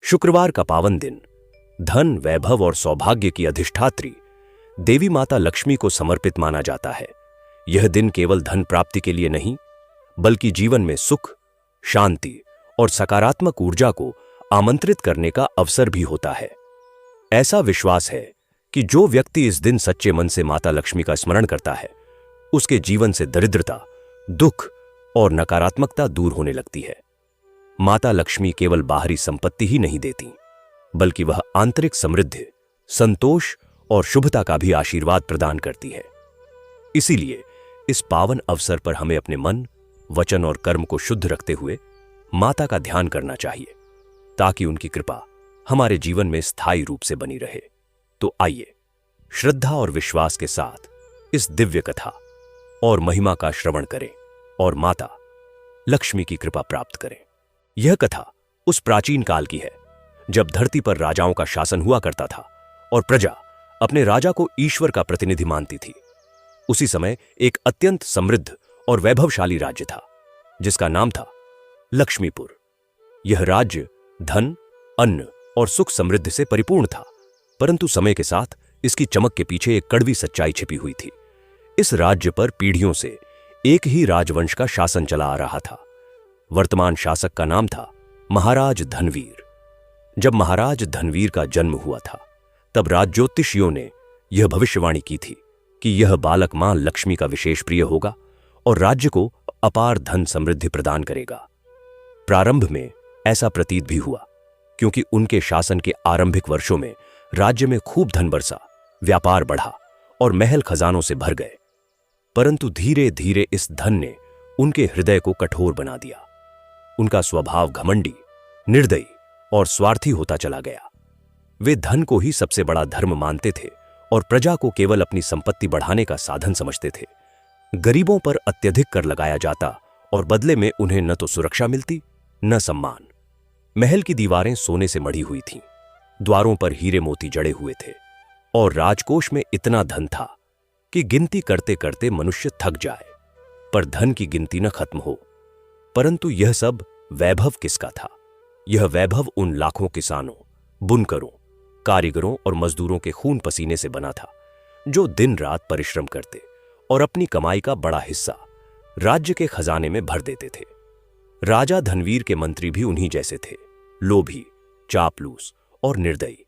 शुक्रवार का पावन दिन धन, वैभव और सौभाग्य की अधिष्ठात्री देवी माता लक्ष्मी को समर्पित माना जाता है। यह दिन केवल धन प्राप्ति के लिए नहीं, बल्कि जीवन में सुख, शांति और सकारात्मक ऊर्जा को आमंत्रित करने का अवसर भी होता है। ऐसा विश्वास है कि जो व्यक्ति इस दिन सच्चे मन से माता लक्ष्मी का स्मरण करता है, उसके जीवन से दरिद्रता, दुख और नकारात्मकता दूर होने लगती है। माता लक्ष्मी केवल बाहरी संपत्ति ही नहीं देती, बल्कि वह आंतरिक समृद्धि, संतोष और शुभता का भी आशीर्वाद प्रदान करती है। इसीलिए इस पावन अवसर पर हमें अपने मन, वचन और कर्म को शुद्ध रखते हुए माता का ध्यान करना चाहिए, ताकि उनकी कृपा हमारे जीवन में स्थायी रूप से बनी रहे। तो आइए श्रद्धा और विश्वास के साथ इस दिव्य कथा और महिमा का श्रवण करें और माता लक्ष्मी की कृपा प्राप्त करें। यह कथा उस प्राचीन काल की है जब धरती पर राजाओं का शासन हुआ करता था और प्रजा अपने राजा को ईश्वर का प्रतिनिधि मानती थी। उसी समय एक अत्यंत समृद्ध और वैभवशाली राज्य था, जिसका नाम था लक्ष्मीपुर। यह राज्य धन, अन्न और सुख समृद्धि से परिपूर्ण था, परंतु समय के साथ इसकी चमक के पीछे एक कड़वी सच्चाई छिपी हुई थी। इस राज्य पर पीढ़ियों से एक ही राजवंश का शासन चला आ रहा था। वर्तमान शासक का नाम था महाराज धनवीर। जब महाराज धनवीर का जन्म हुआ था, तब राजज्योतिषियों ने यह भविष्यवाणी की थी कि यह बालक मां लक्ष्मी का विशेष प्रिय होगा और राज्य को अपार धन समृद्धि प्रदान करेगा। प्रारंभ में ऐसा प्रतीत भी हुआ, क्योंकि उनके शासन के आरंभिक वर्षों में राज्य में खूब धन बरसा, व्यापार बढ़ा और महल खजानों से भर गए। परंतु धीरे धीरे इस धन ने उनके हृदय को कठोर बना दिया। उनका स्वभाव घमंडी, निर्दयी और स्वार्थी होता चला गया। वे धन को ही सबसे बड़ा धर्म मानते थे और प्रजा को केवल अपनी संपत्ति बढ़ाने का साधन समझते थे। गरीबों पर अत्यधिक कर लगाया जाता और बदले में उन्हें न तो सुरक्षा मिलती, न सम्मान। महल की दीवारें सोने से मढ़ी हुई थीं, द्वारों पर हीरे मोती जड़े हुए थे और राजकोष में इतना धन था कि गिनती करते करते मनुष्य थक जाए, पर धन की गिनती न खत्म हो। परंतु यह सब वैभव किसका था? यह वैभव उन लाखों किसानों, बुनकरों, कारीगरों और मजदूरों के खून पसीने से बना था, जो दिन रात परिश्रम करते और अपनी कमाई का बड़ा हिस्सा राज्य के खजाने में भर देते थे। राजा धनवीर के मंत्री भी उन्हीं जैसे थे, लोभी, चापलूस और निर्दयी।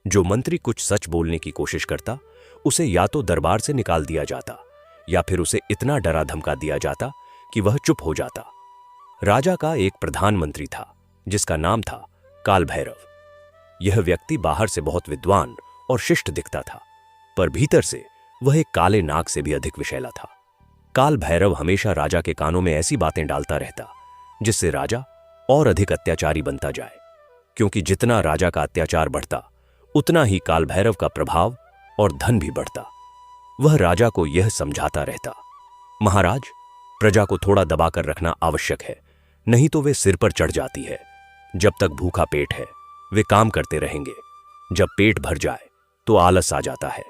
जो मंत्री कुछ सच बोलने की कोशिश करता, उसे या तो दरबार से निकाल दिया जाता या फिर उसे इतना डरा धमका दिया जाता कि वह चुप हो जाता। राजा का एक प्रधानमंत्री था, जिसका नाम था काल भैरव। यह व्यक्ति बाहर से बहुत विद्वान और शिष्ट दिखता था, पर भीतर से वह एक काले नाग से भी अधिक विषैला था। काल भैरव हमेशा राजा के कानों में ऐसी बातें डालता रहता, जिससे राजा और अधिक अत्याचारी बनता जाए, क्योंकि जितना राजा का अत्याचार बढ़ता, उतना ही काल भैरव का प्रभाव और धन भी बढ़ता। वह राजा को यह समझाता रहता, महाराज, प्रजा को थोड़ा दबाकर रखना आवश्यक है, नहीं तो वे सिर पर चढ़ जाती है। जब तक भूखा पेट है, वे काम करते रहेंगे। जब पेट भर जाए तो आलस आ जाता है।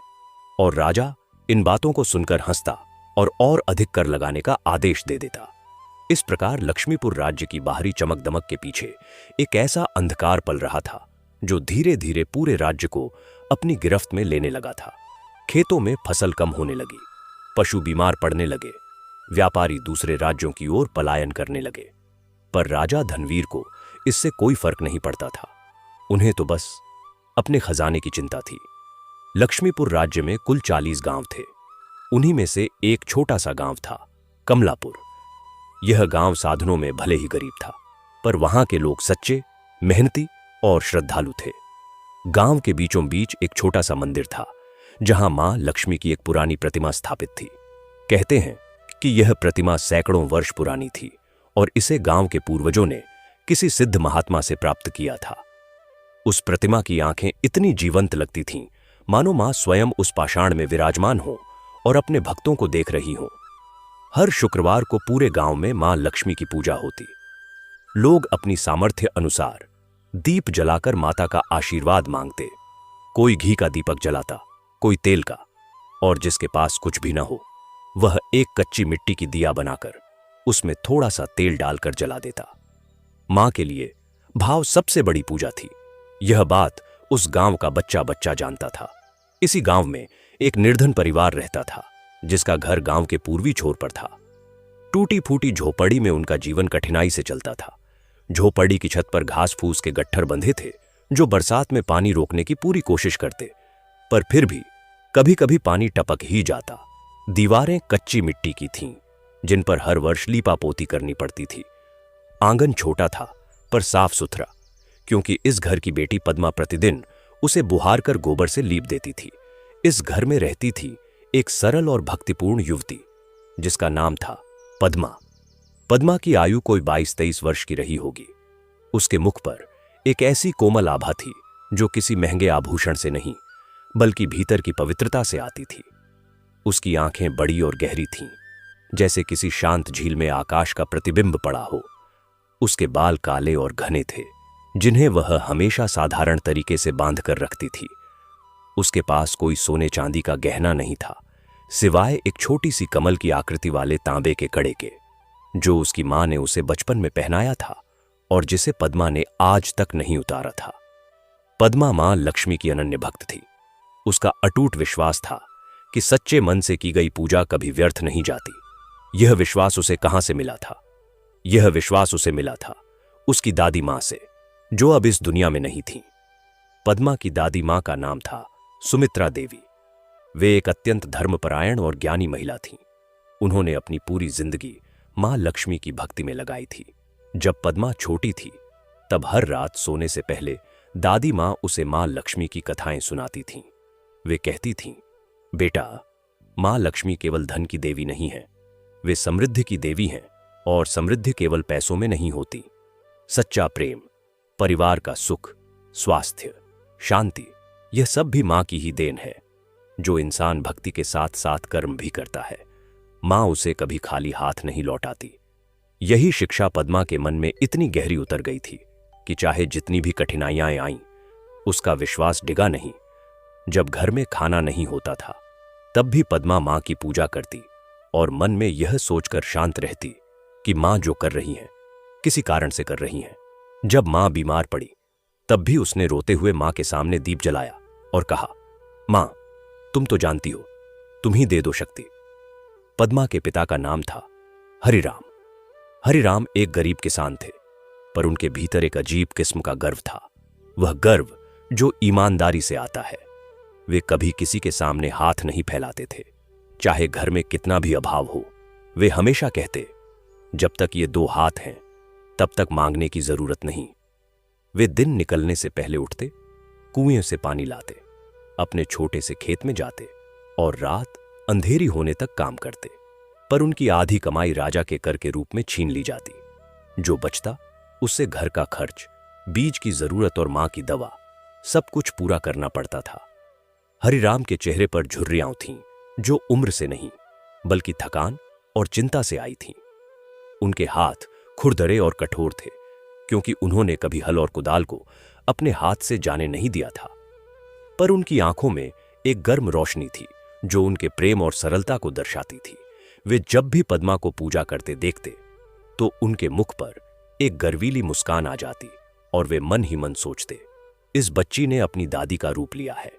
और राजा इन बातों को सुनकर हंसता और अधिक कर लगाने का आदेश दे देता। इस प्रकार लक्ष्मीपुर राज्य की बाहरी चमक दमक के पीछे एक ऐसा अंधकार पल रहा था, जो धीरे धीरे पूरे राज्य को अपनी गिरफ्त में लेने लगा था। खेतों में फसल कम होने लगी, पशु बीमार पड़ने लगे, व्यापारी दूसरे राज्यों की ओर पलायन करने लगे। पर राजा धनवीर को इससे कोई फर्क नहीं पड़ता था। उन्हें तो बस अपने खजाने की चिंता थी। लक्ष्मीपुर राज्य में कुल 40 गांव थे। उन्हीं में से एक छोटा सा गांव था कमलापुर। यह गांव साधनों में भले ही गरीब था, पर वहां के लोग सच्चे, मेहनती और श्रद्धालु थे। गांव के बीचों बीच एक छोटा सा मंदिर था, जहां मां लक्ष्मी की एक पुरानी प्रतिमा स्थापित थी। कहते हैं कि यह प्रतिमा सैकड़ों वर्ष पुरानी थी और इसे गांव के पूर्वजों ने किसी सिद्ध महात्मा से प्राप्त किया था। उस प्रतिमा की आंखें इतनी जीवंत लगती थीं, मानो मां स्वयं उस पाषाण में विराजमान हो और अपने भक्तों को देख रही हो। हर शुक्रवार को पूरे गांव में मां लक्ष्मी की पूजा होती। लोग अपनी सामर्थ्य अनुसार दीप जलाकर माता का आशीर्वाद मांगते। कोई घी का दीपक जलाता, कोई तेल का, और जिसके पास कुछ भी न हो, वह एक कच्ची मिट्टी की दिया बनाकर उसमें थोड़ा सा तेल डालकर जला देता। मां के लिए भाव सबसे बड़ी पूजा थी, यह बात उस गांव का बच्चा बच्चा जानता था। इसी गांव में एक निर्धन परिवार रहता था, जिसका घर गांव के पूर्वी छोर पर था। टूटी फूटी झोपड़ी में उनका जीवन कठिनाई से चलता था। झोपड़ी की छत पर घास फूस के गट्ठर बंधे थे, जो बरसात में पानी रोकने की पूरी कोशिश करते, पर फिर भी कभी कभी पानी टपक ही जाता। दीवारें कच्ची मिट्टी की थीं, जिन पर हर वर्ष लीपापोती करनी पड़ती थी। आंगन छोटा था पर साफ सुथरा, क्योंकि इस घर की बेटी पद्मा प्रतिदिन उसे बुहार कर गोबर से लीप देती थी। इस घर में रहती थी एक सरल और भक्तिपूर्ण युवती, जिसका नाम था पद्मा। पद्मा की आयु कोई 22-23 वर्ष की रही होगी। उसके मुख पर एक ऐसी कोमल आभा थी जो किसी महंगे आभूषण से नहीं, बल्कि भीतर की पवित्रता से आती थी। उसकी आंखें बड़ी और गहरी थीं, जैसे किसी शांत झील में आकाश का प्रतिबिंब पड़ा हो। उसके बाल काले और घने थे, जिन्हें वह हमेशा साधारण तरीके से बांध कर रखती थी। उसके पास कोई सोने चांदी का गहना नहीं था, सिवाय एक छोटी सी कमल की आकृति वाले तांबे के कड़े के, जो उसकी मां ने उसे बचपन में पहनाया था और जिसे पद्मा ने आज तक नहीं उतारा था। पद्मा मां लक्ष्मी की अनन्य भक्त थी। उसका अटूट विश्वास था कि सच्चे मन से की गई पूजा कभी व्यर्थ नहीं जाती। यह विश्वास उसे कहां से मिला था? यह विश्वास उसे मिला था उसकी दादी मां से, जो अब इस दुनिया में नहीं थी। पद्मा की दादी मां का नाम था सुमित्रा देवी। वे एक अत्यंत धर्मपरायण और ज्ञानी महिला थीं। उन्होंने अपनी पूरी जिंदगी मां लक्ष्मी की भक्ति में लगाई थी। जब पद्मा छोटी थी, तब हर रात सोने से पहले दादी मां उसे मां लक्ष्मी की कथाएं सुनाती थीं। वे कहती थीं, बेटा, मां लक्ष्मी केवल धन की देवी नहीं है, वे समृद्धि की देवी हैं, और समृद्धि केवल पैसों में नहीं होती। सच्चा प्रेम, परिवार का सुख, स्वास्थ्य, शांति, यह सब भी मां की ही देन है। जो इंसान भक्ति के साथ साथ कर्म भी करता है, मां उसे कभी खाली हाथ नहीं लौटाती। यही शिक्षा पद्मा के मन में इतनी गहरी उतर गई थी कि चाहे जितनी भी कठिनाइयां आईं, उसका विश्वास डिगा नहीं। जब घर में खाना नहीं होता था, तब भी पद्मा मां की पूजा करती और मन में यह सोचकर शांत रहती कि मां जो कर रही हैं, किसी कारण से कर रही हैं। जब मां बीमार पड़ी, तब भी उसने रोते हुए मां के सामने दीप जलाया और कहा, मां, तुम तो जानती हो, तुम ही दे दो शक्ति। पद्मा के पिता का नाम था हरिराम। हरिराम एक गरीब किसान थे, पर उनके भीतर एक अजीब किस्म का गर्व था। वह गर्व जो ईमानदारी से आता है। वे कभी किसी के सामने हाथ नहीं फैलाते थे, चाहे घर में कितना भी अभाव हो। वे हमेशा कहते, जब तक ये 2 हाथ हैं, तब तक मांगने की जरूरत नहीं। वे दिन निकलने से पहले उठते, कुएं से पानी लाते, अपने छोटे से खेत में जाते और रात अंधेरी होने तक काम करते। पर उनकी आधी कमाई राजा के कर के रूप में छीन ली जाती। जो बचता, उससे घर का खर्च, बीज की जरूरत और मां की दवा, सब कुछ पूरा करना पड़ता था। हरिराम के चेहरे पर झुर्रियां थीं, जो उम्र से नहीं, बल्कि थकान और चिंता से आई थीं। उनके हाथ खुरदरे और कठोर थे, क्योंकि उन्होंने कभी हल और कुदाल को अपने हाथ से जाने नहीं दिया था। पर उनकी आंखों में एक गर्म रोशनी थी, जो उनके प्रेम और सरलता को दर्शाती थी। वे जब भी पद्मा को पूजा करते देखते, तो उनके मुख पर एक गर्वीली मुस्कान आ जाती और वे मन ही मन सोचते, इस बच्ची ने अपनी दादी का रूप लिया है।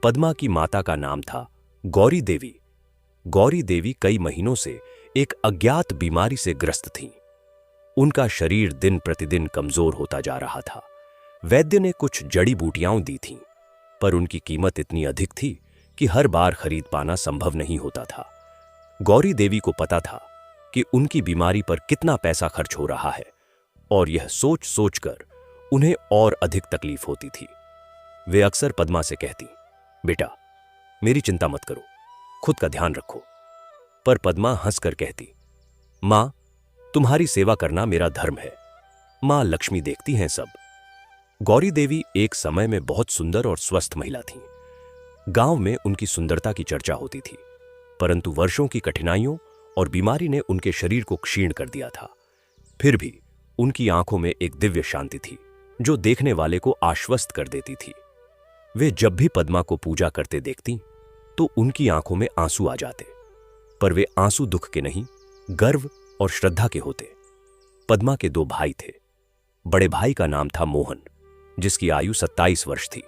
पद्मा की माता का नाम था गौरी देवी। गौरी देवी कई महीनों से एक अज्ञात बीमारी से ग्रस्त थीं। उनका शरीर दिन प्रतिदिन कमजोर होता जा रहा था। वैद्य ने कुछ जड़ी बूटियां दी थीं, पर उनकी कीमत इतनी अधिक थी कि हर बार खरीद पाना संभव नहीं होता था। गौरी देवी को पता था कि उनकी बीमारी पर कितना पैसा खर्च हो रहा है, और यह सोच सोचकर उन्हें और अधिक तकलीफ होती थी। वे अक्सर पद्मा से कहती, बेटा, मेरी चिंता मत करो, खुद का ध्यान रखो। पर पद्मा हंसकर कहती, मां, तुम्हारी सेवा करना मेरा धर्म है। मां लक्ष्मी देखती हैं सब। गौरी देवी एक समय में बहुत सुंदर और स्वस्थ महिला थीं। गांव में उनकी सुंदरता की चर्चा होती थी, परंतु वर्षों की कठिनाइयों और बीमारी ने उनके शरीर को क्षीण कर दिया था। फिर भी उनकी आंखों में एक दिव्य शांति थी, जो देखने वाले को आश्वस्त कर देती थी। वे जब भी पद्मा को पूजा करते देखती, तो उनकी आंखों में आंसू आ जाते, पर वे आंसू दुख के नहीं, गर्व और श्रद्धा के होते। पद्मा के 2 भाई थे। बड़े भाई का नाम था मोहन, जिसकी आयु 27 वर्ष थी।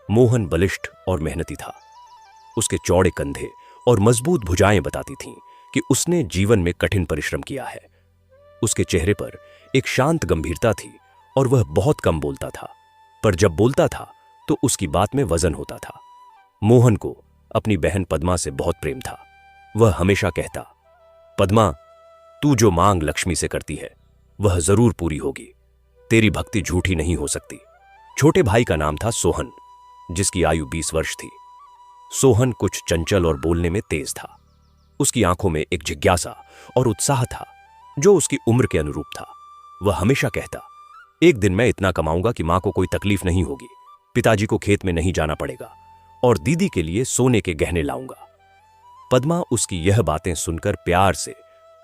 मोहन बलिष्ठ और मेहनती था। उसके चौड़े कंधे और मजबूत भुजाएं बताती थीं कि उसने जीवन में कठिन परिश्रम किया है। उसके चेहरे पर एक शांत गंभीरता थी और वह बहुत कम बोलता था, पर जब बोलता था तो उसकी बात में वजन होता था। मोहन को अपनी बहन पद्मा से बहुत प्रेम था। वह हमेशा कहता, पद्मा, तू जो मांग लक्ष्मी से करती है वह जरूर पूरी होगी। तेरी भक्ति झूठी नहीं हो सकती। छोटे भाई का नाम था सोहन, जिसकी आयु 20 वर्ष थी। सोहन कुछ चंचल और बोलने में तेज था। उसकी आंखों में एक जिज्ञासा और उत्साह था जो उसकी उम्र के अनुरूप था। वह हमेशा कहता, एक दिन मैं इतना कमाऊंगा कि मां को कोई तकलीफ नहीं होगी, पिताजी को खेत में नहीं जाना पड़ेगा और दीदी के लिए सोने के गहने लाऊंगा। पद्मा उसकी यह बातें सुनकर प्यार से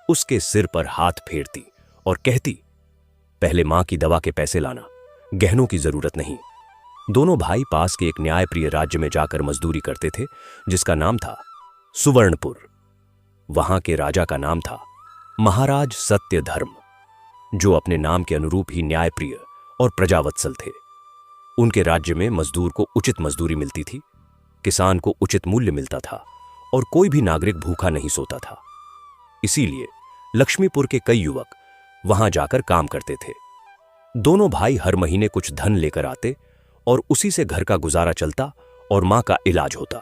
उसके सिर पर हाथ फेरती और कहती, पहले मां की दवा के पैसे लाना, गहनों की जरूरत नहीं। दोनों भाई पास के एक न्यायप्रिय राज्य में जाकर मजदूरी करते थे, जिसका नाम था सुवर्णपुर। वहां के राजा का नाम था महाराज सत्यधर्म, जो अपने नाम के अनुरूप ही न्यायप्रिय और प्रजावत्सल थे। उनके राज्य में मजदूर को उचित मजदूरी मिलती थी, किसान को उचित मूल्य मिलता था और कोई भी नागरिक भूखा नहीं सोता था। इसीलिए लक्ष्मीपुर के कई युवक वहां जाकर काम करते थे। दोनों भाई हर महीने कुछ धन लेकर आते और उसी से घर का गुजारा चलता और मां का इलाज होता।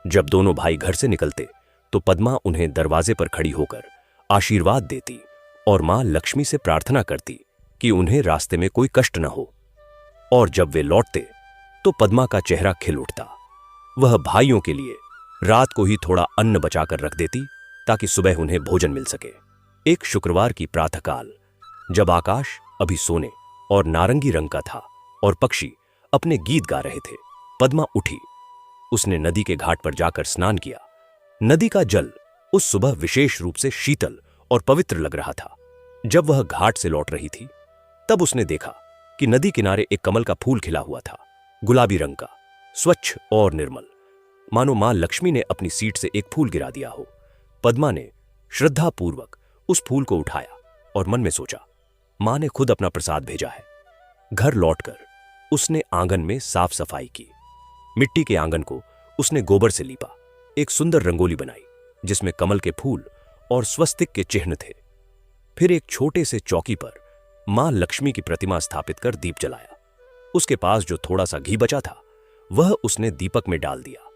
जब दोनों भाई घर से निकलते तो पद्मा उन्हें दरवाजे पर खड़ी होकर आशीर्वाद देती और मां लक्ष्मी से प्रार्थना करती कि उन्हें रास्ते में कोई कष्ट न हो। और जब वे लौटते तो पद्मा का चेहरा खिल उठता। वह भाइयों के लिए रात को ही थोड़ा अन्न बचाकर रख देती ताकि सुबह उन्हें भोजन मिल सके। एक शुक्रवार की प्रातःकाल, जब आकाश अभी सोने और नारंगी रंग का था और पक्षी अपने गीत गा रहे थे, पद्मा उठी। उसने नदी के घाट पर जाकर स्नान किया। नदी का जल उस सुबह विशेष रूप से शीतल और पवित्र लग रहा था। जब वह घाट से लौट रही थी तब उसने देखा कि नदी किनारे एक कमल का फूल खिला हुआ था, गुलाबी रंग का, स्वच्छ और निर्मल, मानो मां लक्ष्मी ने अपनी सीट से एक फूल गिरा दिया हो। पद्मा ने श्रद्धापूर्वक उस फूल को उठाया और मन में सोचा, मां ने खुद अपना प्रसाद भेजा है। घर लौटकर उसने आंगन में साफ सफाई की। मिट्टी के आंगन को उसने गोबर से लीपा। एक सुंदर रंगोली बनाई जिसमें कमल के फूल और स्वस्तिक के चिन्ह थे। फिर एक छोटे से चौकी पर मां लक्ष्मी की प्रतिमा स्थापित कर दीप जलाया। उसके पास जो थोड़ा सा घी बचा था वह उसने दीपक में डाल दिया।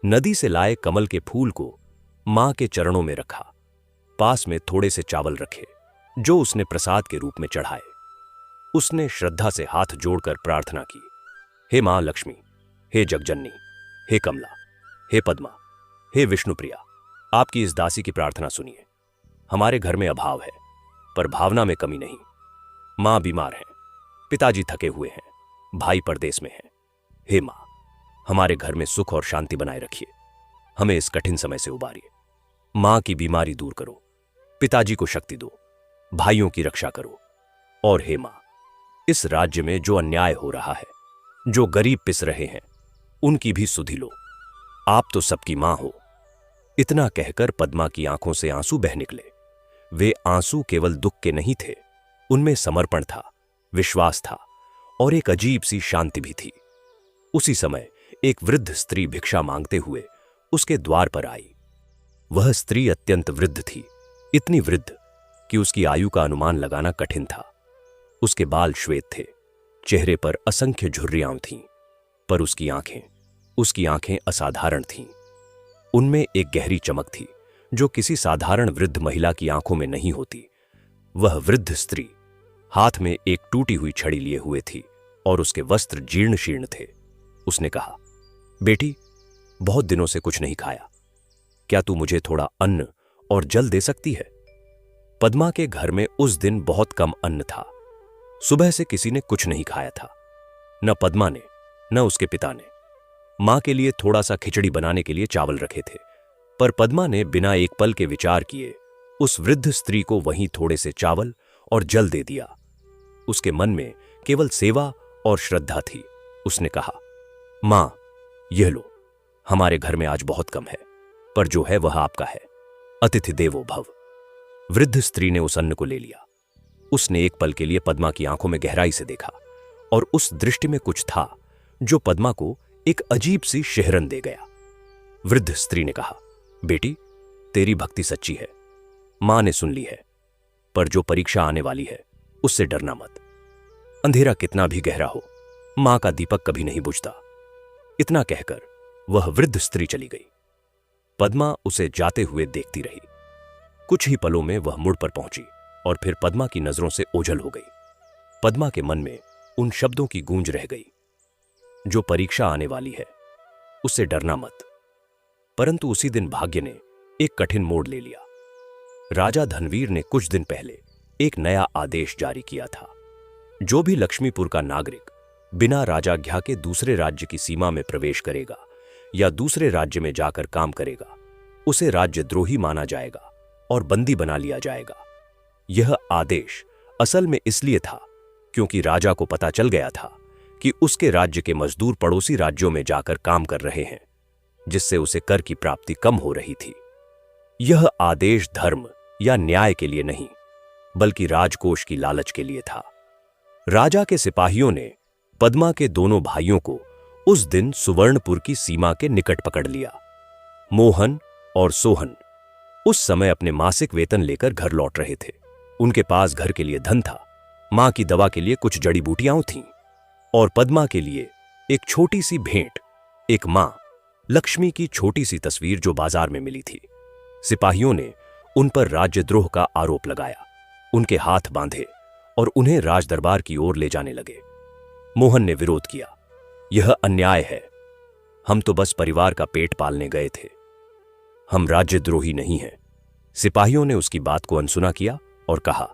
नदी से लाए कमल के फूल को मां के चरणों में रखा। पास में थोड़े से चावल रखे जो उसने प्रसाद के रूप में चढ़ाए। उसने श्रद्धा से हाथ जोड़कर प्रार्थना की, हे मां लक्ष्मी, हे जगजननी, हे कमला, हे पद्मा, हे विष्णुप्रिया, आपकी इस दासी की प्रार्थना सुनिए। हमारे घर में अभाव है पर भावना में कमी नहीं। मां बीमार हैं, पिताजी थके हुए हैं, भाई परदेश में हैं। हे मां, हमारे घर में सुख और शांति बनाए रखिए। हमें इस कठिन समय से उबारिए। मां की बीमारी दूर करो, पिताजी को शक्ति दो, भाइयों की रक्षा करो। और हे मां, इस राज्य में जो अन्याय हो रहा है, जो गरीब पिस रहे हैं, उनकी भी सुधि लो। आप तो सबकी मां हो। इतना कहकर पद्मा की आंखों से आंसू बह निकले। वे आंसू केवल दुख के नहीं थे, उनमें समर्पण था, विश्वास था और एक अजीब सी शांति भी थी। उसी समय एक वृद्ध स्त्री भिक्षा मांगते हुए उसके द्वार पर आई। वह स्त्री अत्यंत वृद्ध थी, इतनी वृद्ध कि उसकी आयु का अनुमान लगाना कठिन था। उसके बाल श्वेत थे, चेहरे पर असंख्य झुर्रियां थीं, पर उसकी आंखें असाधारण थीं। उनमें एक गहरी चमक थी जो किसी साधारण वृद्ध महिला की आंखों में नहीं होती। वह वृद्ध स्त्री हाथ में एक टूटी हुई छड़ी लिए हुए थी और उसके वस्त्र जीर्ण शीर्ण थे। उसने कहा, बेटी, बहुत दिनों से कुछ नहीं खाया, क्या तू मुझे थोड़ा अन्न और जल दे सकती है? पद्मा के घर में उस दिन बहुत कम अन्न था। सुबह से किसी ने कुछ नहीं खाया था, न पद्मा ने न उसके पिता ने। मां के लिए थोड़ा सा खिचड़ी बनाने के लिए चावल रखे थे, पर पद्मा ने बिना एक पल के विचार किए उस वृद्ध स्त्री को वहीं थोड़े से चावल और जल दे दिया। उसके मन में केवल सेवा और श्रद्धा थी। उसने कहा, मां, यह लो, हमारे घर में आज बहुत कम है, पर जो है वह आपका है। अतिथि देवो भव। वृद्ध स्त्री ने उस अन्न को ले लिया। उसने एक पल के लिए पद्मा की आंखों में गहराई से देखा और उस दृष्टि में कुछ था जो पद्मा को एक अजीब सी शिहरन दे गया। वृद्ध स्त्री ने कहा, बेटी, तेरी भक्ति सच्ची है, मां ने सुन ली है, पर जो परीक्षा आने वाली है उससे डरना मत। अंधेरा कितना भी गहरा हो, मां का दीपक कभी नहीं बुझता। इतना कहकर वह वृद्ध स्त्री चली गई। पद्मा उसे जाते हुए देखती रही। कुछ ही पलों में वह मुड़ पर पहुंची और फिर पद्मा की नजरों से ओझल हो गई। पद्मा के मन में उन शब्दों की गूंज रह गई, जो परीक्षा आने वाली है उससे डरना मत। परंतु उसी दिन भाग्य ने एक कठिन मोड़ ले लिया। राजा धनवीर ने कुछ दिन पहले एक नया आदेश जारी किया था। जो भी लक्ष्मीपुर का नागरिक बिना राजाज्ञा के दूसरे राज्य की सीमा में प्रवेश करेगा या दूसरे राज्य में जाकर काम करेगा, उसे राज्यद्रोही माना जाएगा और बंदी बना लिया जाएगा। यह आदेश असल में इसलिए था क्योंकि राजा को पता चल गया था कि उसके राज्य के मजदूर पड़ोसी राज्यों में जाकर काम कर रहे हैं, जिससे उसे कर की प्राप्ति कम हो रही थी। यह आदेश धर्म या न्याय के लिए नहीं, बल्कि राजकोष की लालच के लिए था। राजा के सिपाहियों ने पद्मा के दोनों भाइयों को उस दिन सुवर्णपुर की सीमा के निकट पकड़ लिया। मोहन और सोहन उस समय अपने मासिक वेतन लेकर घर लौट रहे थे। उनके पास घर के लिए धन था, मां की दवा के लिए कुछ जड़ी बूटियां थीं और पद्मा के लिए एक छोटी सी भेंट, एक मां लक्ष्मी की छोटी सी तस्वीर जो बाजार में मिली थी। सिपाहियों ने उन पर राज्यद्रोह का आरोप लगाया, उनके हाथ बांधे और उन्हें राजदरबार की ओर ले जाने लगे। मोहन ने विरोध किया, यह अन्याय है, हम तो बस परिवार का पेट पालने गए थे, हम राज्यद्रोही नहीं हैं। सिपाहियों ने उसकी बात को अनसुना किया और कहा,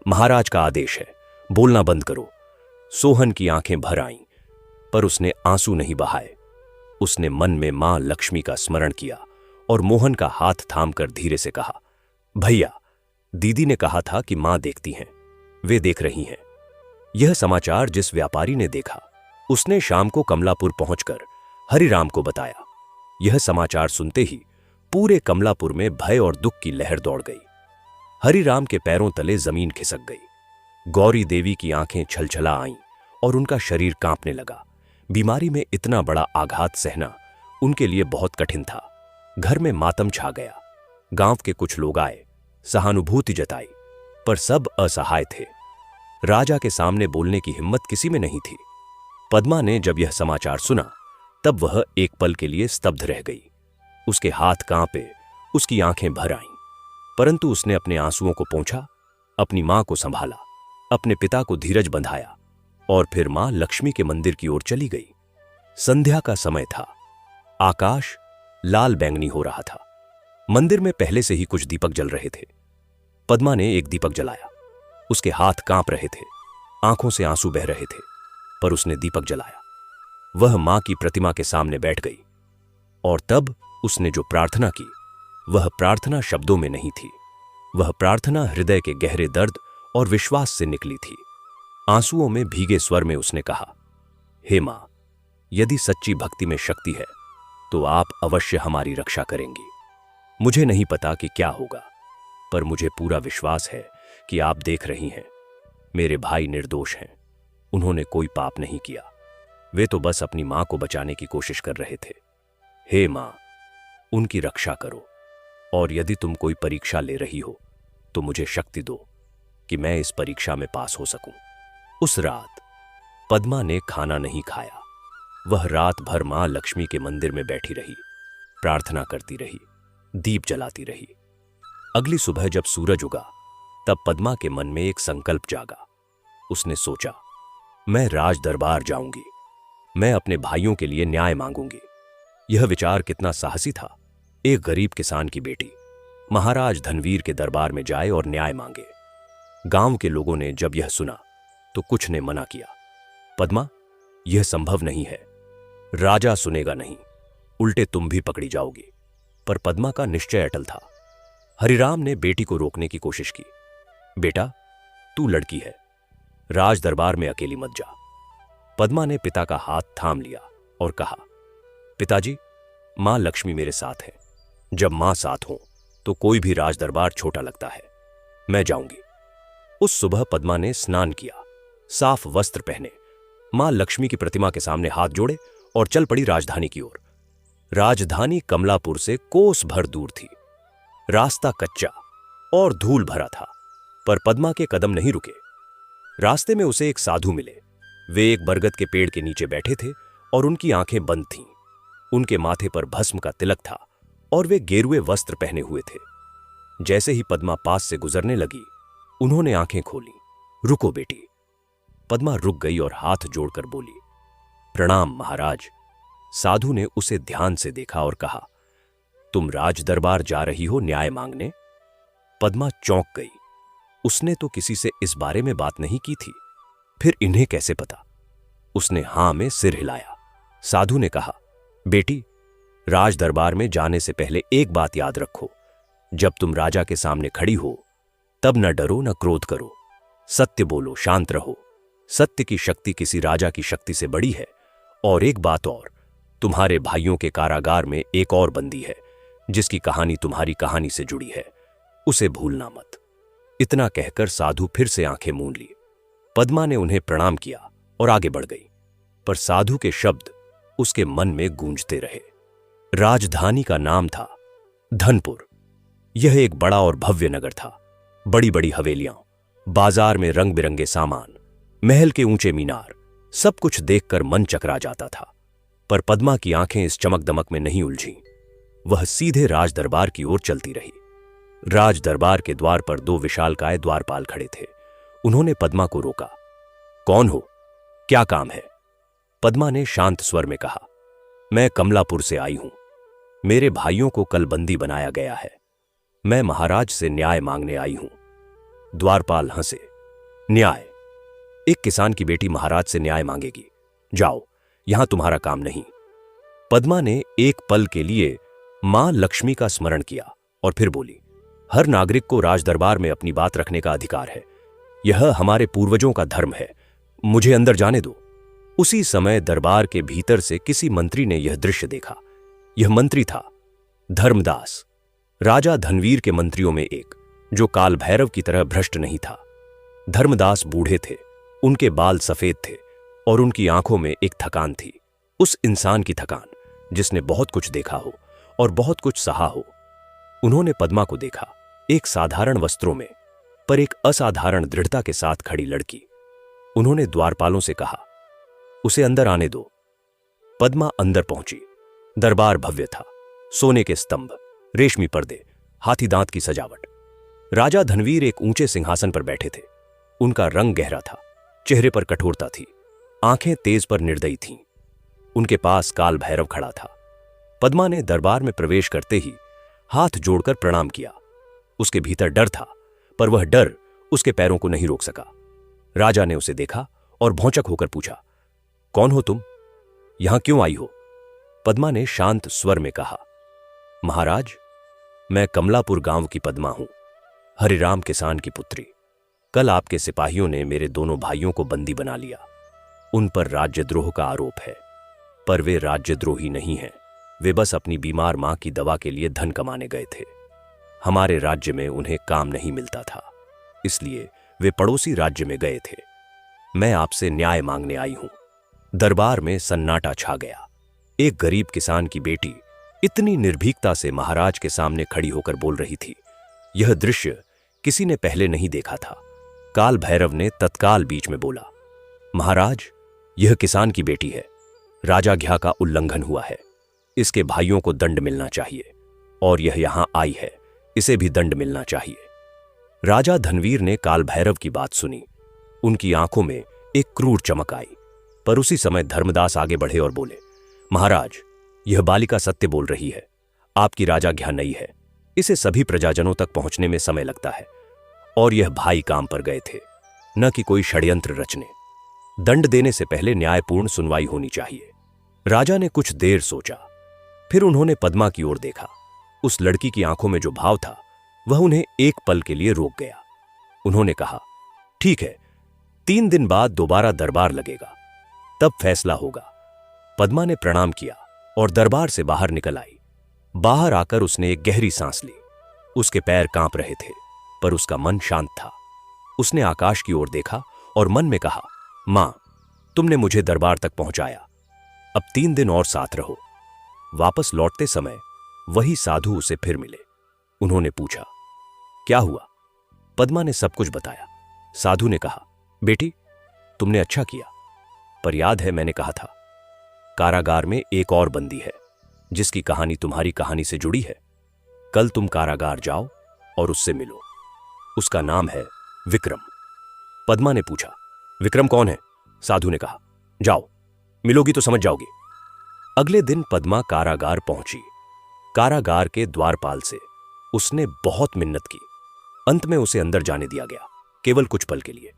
महाराज का आदेश है, बोलना बंद करो। सोहन की आंखें भर आईं, पर उसने आंसू नहीं बहाए। उसने मन में मां लक्ष्मी का स्मरण किया और मोहन का हाथ थामकर धीरे से कहा, भैया, दीदी ने कहा था कि मां देखती हैं, वे देख रही हैं। यह समाचार जिस व्यापारी ने देखा, उसने शाम को कमलापुर पहुंचकर हरिराम को बताया। यह समाचार सुनते ही पूरे कमलापुर में भय और दुख की लहर दौड़ गई। हरिराम के पैरों तले जमीन खिसक गई। गौरी देवी की आंखें छलछला आईं और उनका शरीर कांपने लगा। बीमारी में इतना बड़ा आघात सहना उनके लिए बहुत कठिन था। घर में मातम छा गया। गांव के कुछ लोग आए, सहानुभूति जताई, पर सब असहाय थे। राजा के सामने बोलने की हिम्मत किसी में नहीं थी। पद्मा ने जब यह समाचार सुना, तब वह एक पल के लिए स्तब्ध रह गई। उसके हाथ कांपे, उसकी आंखें भर आईं, परंतु उसने अपने आंसुओं को पोंछा, अपनी मां को संभाला, अपने पिता को धीरज बंधाया और फिर मां लक्ष्मी के मंदिर की ओर चली गई। संध्या का समय था। आकाश लाल बैंगनी हो रहा था। मंदिर में पहले से ही कुछ दीपक जल रहे थे। पद्मा ने एक दीपक जलाया। उसके हाथ कांप रहे थे, आंखों से आंसू बह रहे थे, पर उसने दीपक जलाया। वह मां की प्रतिमा के सामने बैठ गई और तब उसने जो प्रार्थना की, वह प्रार्थना शब्दों में नहीं थी। वह प्रार्थना हृदय के गहरे दर्द और विश्वास से निकली थी। आंसुओं में भीगे स्वर में उसने कहा, हे मां, यदि सच्ची भक्ति में शक्ति है तो आप अवश्य हमारी रक्षा करेंगी। मुझे नहीं पता कि क्या होगा, पर मुझे पूरा विश्वास है कि आप देख रही हैं। मेरे भाई निर्दोष हैं, उन्होंने कोई पाप नहीं किया। वे तो बस अपनी मां को बचाने की कोशिश कर रहे थे। हे मां, उनकी रक्षा करो, और यदि तुम कोई परीक्षा ले रही हो तो मुझे शक्ति दो कि मैं इस परीक्षा में पास हो सकूं। उस रात पद्मा ने खाना नहीं खाया। वह रात भर मां लक्ष्मी के मंदिर में बैठी रही, प्रार्थना करती रही, दीप जलाती रही। अगली सुबह जब सूरज उगा, तब पद्मा के मन में एक संकल्प जागा। उसने सोचा, मैं राज दरबार जाऊंगी, मैं अपने भाइयों के लिए न्याय मांगूंगी। यह विचार कितना साहसी था। एक गरीब किसान की बेटी महाराज धनवीर के दरबार में जाए और न्याय मांगे। गांव के लोगों ने जब यह सुना तो कुछ ने मना किया। पद्मा, यह संभव नहीं है, राजा सुनेगा नहीं, उल्टे तुम भी पकड़ी जाओगी। पर पद्मा का निश्चय अटल था। हरिराम ने बेटी को रोकने की कोशिश की। बेटा, तू लड़की है, राज दरबार में अकेली मत जा। पद्मा ने पिता का हाथ थाम लिया और कहा, पिताजी, मां लक्ष्मी मेरे साथ है। जब मां साथ हो तो कोई भी राज दरबार छोटा लगता है। मैं जाऊंगी। उस सुबह पद्मा ने स्नान किया, साफ वस्त्र पहने, मां लक्ष्मी की प्रतिमा के सामने हाथ जोड़े और चल पड़ी राजधानी की ओर। राजधानी कमलापुर से कोस भर दूर थी। रास्ता कच्चा और धूल भरा था, पर पद्मा के कदम नहीं रुके। रास्ते में उसे एक साधु मिले। वे एक बरगद के पेड़ के नीचे बैठे थे और उनकी आंखें बंद थीं। उनके माथे पर भस्म का तिलक था और वे गेरुए वस्त्र पहने हुए थे। जैसे ही पद्मा पास से गुजरने लगी, उन्होंने आंखें खोली। रुको बेटी। पद्मा रुक गई और हाथ जोड़कर बोली, प्रणाम महाराज। साधु ने उसे ध्यान से देखा और कहा, तुम राज दरबार जा रही हो न्याय मांगने? पद्मा चौंक गई। उसने तो किसी से इस बारे में बात नहीं की थी, फिर इन्हें कैसे पता? उसने हां में सिर हिलाया। साधु ने कहा, बेटी, राज दरबार में जाने से पहले एक बात याद रखो। जब तुम राजा के सामने खड़ी हो, तब न डरो न क्रोध करो। सत्य बोलो, शांत रहो। सत्य की शक्ति किसी राजा की शक्ति से बड़ी है। और एक बात और, तुम्हारे भाइयों के कारागार में एक और बंदी है, जिसकी कहानी तुम्हारी कहानी से जुड़ी है। उसे भूलना मत। इतना कहकर साधु फिर से आंखें मूंद ली। पद्मा ने उन्हें प्रणाम किया और आगे बढ़ गई, पर साधु के शब्द उसके मन में गूंजते रहे। राजधानी का नाम था धनपुर। यह एक बड़ा और भव्य नगर था। बड़ी बड़ी हवेलियां, बाजार में रंग बिरंगे सामान, महल के ऊंचे मीनार, सब कुछ देखकर मन चकरा जाता था। पर पद्मा की आंखें इस चमक दमक में नहीं उलझीं। वह सीधे राज दरबार की ओर चलती रही। राज दरबार के द्वार पर दो विशालकाय द्वारपाल खड़े थे। उन्होंने पद्मा को रोका। कौन हो? क्या काम है? पद्मा ने शांत स्वर में कहा, मैं कमलापुर से आई हूं। मेरे भाइयों को कल बंदी बनाया गया है। मैं महाराज से न्याय मांगने आई हूं। द्वारपाल हंसे। न्याय? एक किसान की बेटी महाराज से न्याय मांगेगी? जाओ, यहां तुम्हारा काम नहीं। पद्मा ने एक पल के लिए मां लक्ष्मी का स्मरण किया और फिर बोली, हर नागरिक को राजदरबार में अपनी बात रखने का अधिकार है। यह हमारे पूर्वजों का धर्म है। मुझे अंदर जाने दो। उसी समय दरबार के भीतर से किसी मंत्री ने यह दृश्य देखा। यह मंत्री था धर्मदास, राजा धनवीर के मंत्रियों में एक, जो काल भैरव की तरह भ्रष्ट नहीं था। धर्मदास बूढ़े थे, उनके बाल सफेद थे और उनकी आंखों में एक थकान थी। उस इंसान की थकान जिसने बहुत कुछ देखा हो और बहुत कुछ सहा हो। उन्होंने पद्मा को देखा, एक साधारण वस्त्रों में, पर एक असाधारण दृढ़ता के साथ खड़ी लड़की। उन्होंने द्वारपालों से कहा, उसे अंदर आने दो। पद्मा अंदर पहुंची। दरबार भव्य था। सोने के स्तंभ, रेशमी पर्दे, हाथी दांत की सजावट। राजा धनवीर एक ऊंचे सिंहासन पर बैठे थे। उनका रंग गहरा था, चेहरे पर कठोरता थी, आंखें तेज पर निर्दयी थीं। उनके पास काल भैरव खड़ा था। पद्मा ने दरबार में प्रवेश करते ही हाथ जोड़कर प्रणाम किया। उसके भीतर डर था, पर वह डर उसके पैरों को नहीं रोक सका। राजा ने उसे देखा और भौंचक होकर पूछा, कौन हो तुम? यहां क्यों आई हो? पद्मा ने शांत स्वर में कहा, महाराज, मैं कमलापुर गांव की पद्मा हूं, हरिराम किसान की पुत्री। कल आपके सिपाहियों ने मेरे दोनों भाइयों को बंदी बना लिया। उन पर राज्यद्रोह का आरोप है, पर वे राज्यद्रोही नहीं हैं। वे बस अपनी बीमार मां की दवा के लिए धन कमाने गए थे। हमारे राज्य में उन्हें काम नहीं मिलता था, इसलिए वे पड़ोसी राज्य में गए थे। मैं आपसे न्याय मांगने आई हूं। दरबार में सन्नाटा छा गया। एक गरीब किसान की बेटी इतनी निर्भीकता से महाराज के सामने खड़ी होकर बोल रही थी। यह दृश्य किसी ने पहले नहीं देखा था। काल भैरव ने तत्काल बीच में बोला, महाराज, यह किसान की बेटी है। राजाज्ञा का उल्लंघन हुआ है। इसके भाइयों को दंड मिलना चाहिए, और यह यहां आई है, इसे भी दंड मिलना चाहिए। राजा धनवीर ने काल भैरव की बात सुनी। उनकी आंखों में एक क्रूर चमक आई, पर उसी समय धर्मदास आगे बढ़े और बोले, महाराज, यह बालिका सत्य बोल रही है। आपकी राजाज्ञा नई है, इसे सभी प्रजाजनों तक पहुंचने में समय लगता है, और यह भाई काम पर गए थे, न कि कोई षड्यंत्र रचने। दंड देने से पहले न्यायपूर्ण सुनवाई होनी चाहिए। राजा ने कुछ देर सोचा, फिर उन्होंने पद्मा की ओर देखा। उस लड़की की आंखों में जो भाव था, वह उन्हें एक पल के लिए रोक गया। उन्होंने कहा, ठीक है, 3 दिन बाद दोबारा दरबार लगेगा, तब फैसला होगा। पद्मा ने प्रणाम किया और दरबार से बाहर निकल आई। बाहर आकर उसने एक गहरी सांस ली। उसके पैर कांप रहे थे, पर उसका मन शांत था। उसने आकाश की ओर देखा और मन में कहा, मां, तुमने मुझे दरबार तक पहुंचाया। अब 3 दिन और साथ रहो। वापस लौटते समय वही साधु उसे फिर मिले। उन्होंने पूछा, क्या हुआ? पद्मा ने सब कुछ बताया। साधु ने कहा, बेटी, तुमने अच्छा किया, पर याद है मैंने कहा था, कारागार में एक और बंदी है जिसकी कहानी तुम्हारी कहानी से जुड़ी है। कल तुम कारागार जाओ और उससे मिलो। उसका नाम है विक्रम। पद्मा ने पूछा, विक्रम कौन है? साधु ने कहा, जाओ, मिलोगी तो समझ जाओगी। अगले दिन पद्मा कारागार पहुंची। कारागार के द्वारपाल से उसने बहुत मिन्नत की। अंत में उसे अंदर जाने दिया गया, केवल कुछ पल के लिए।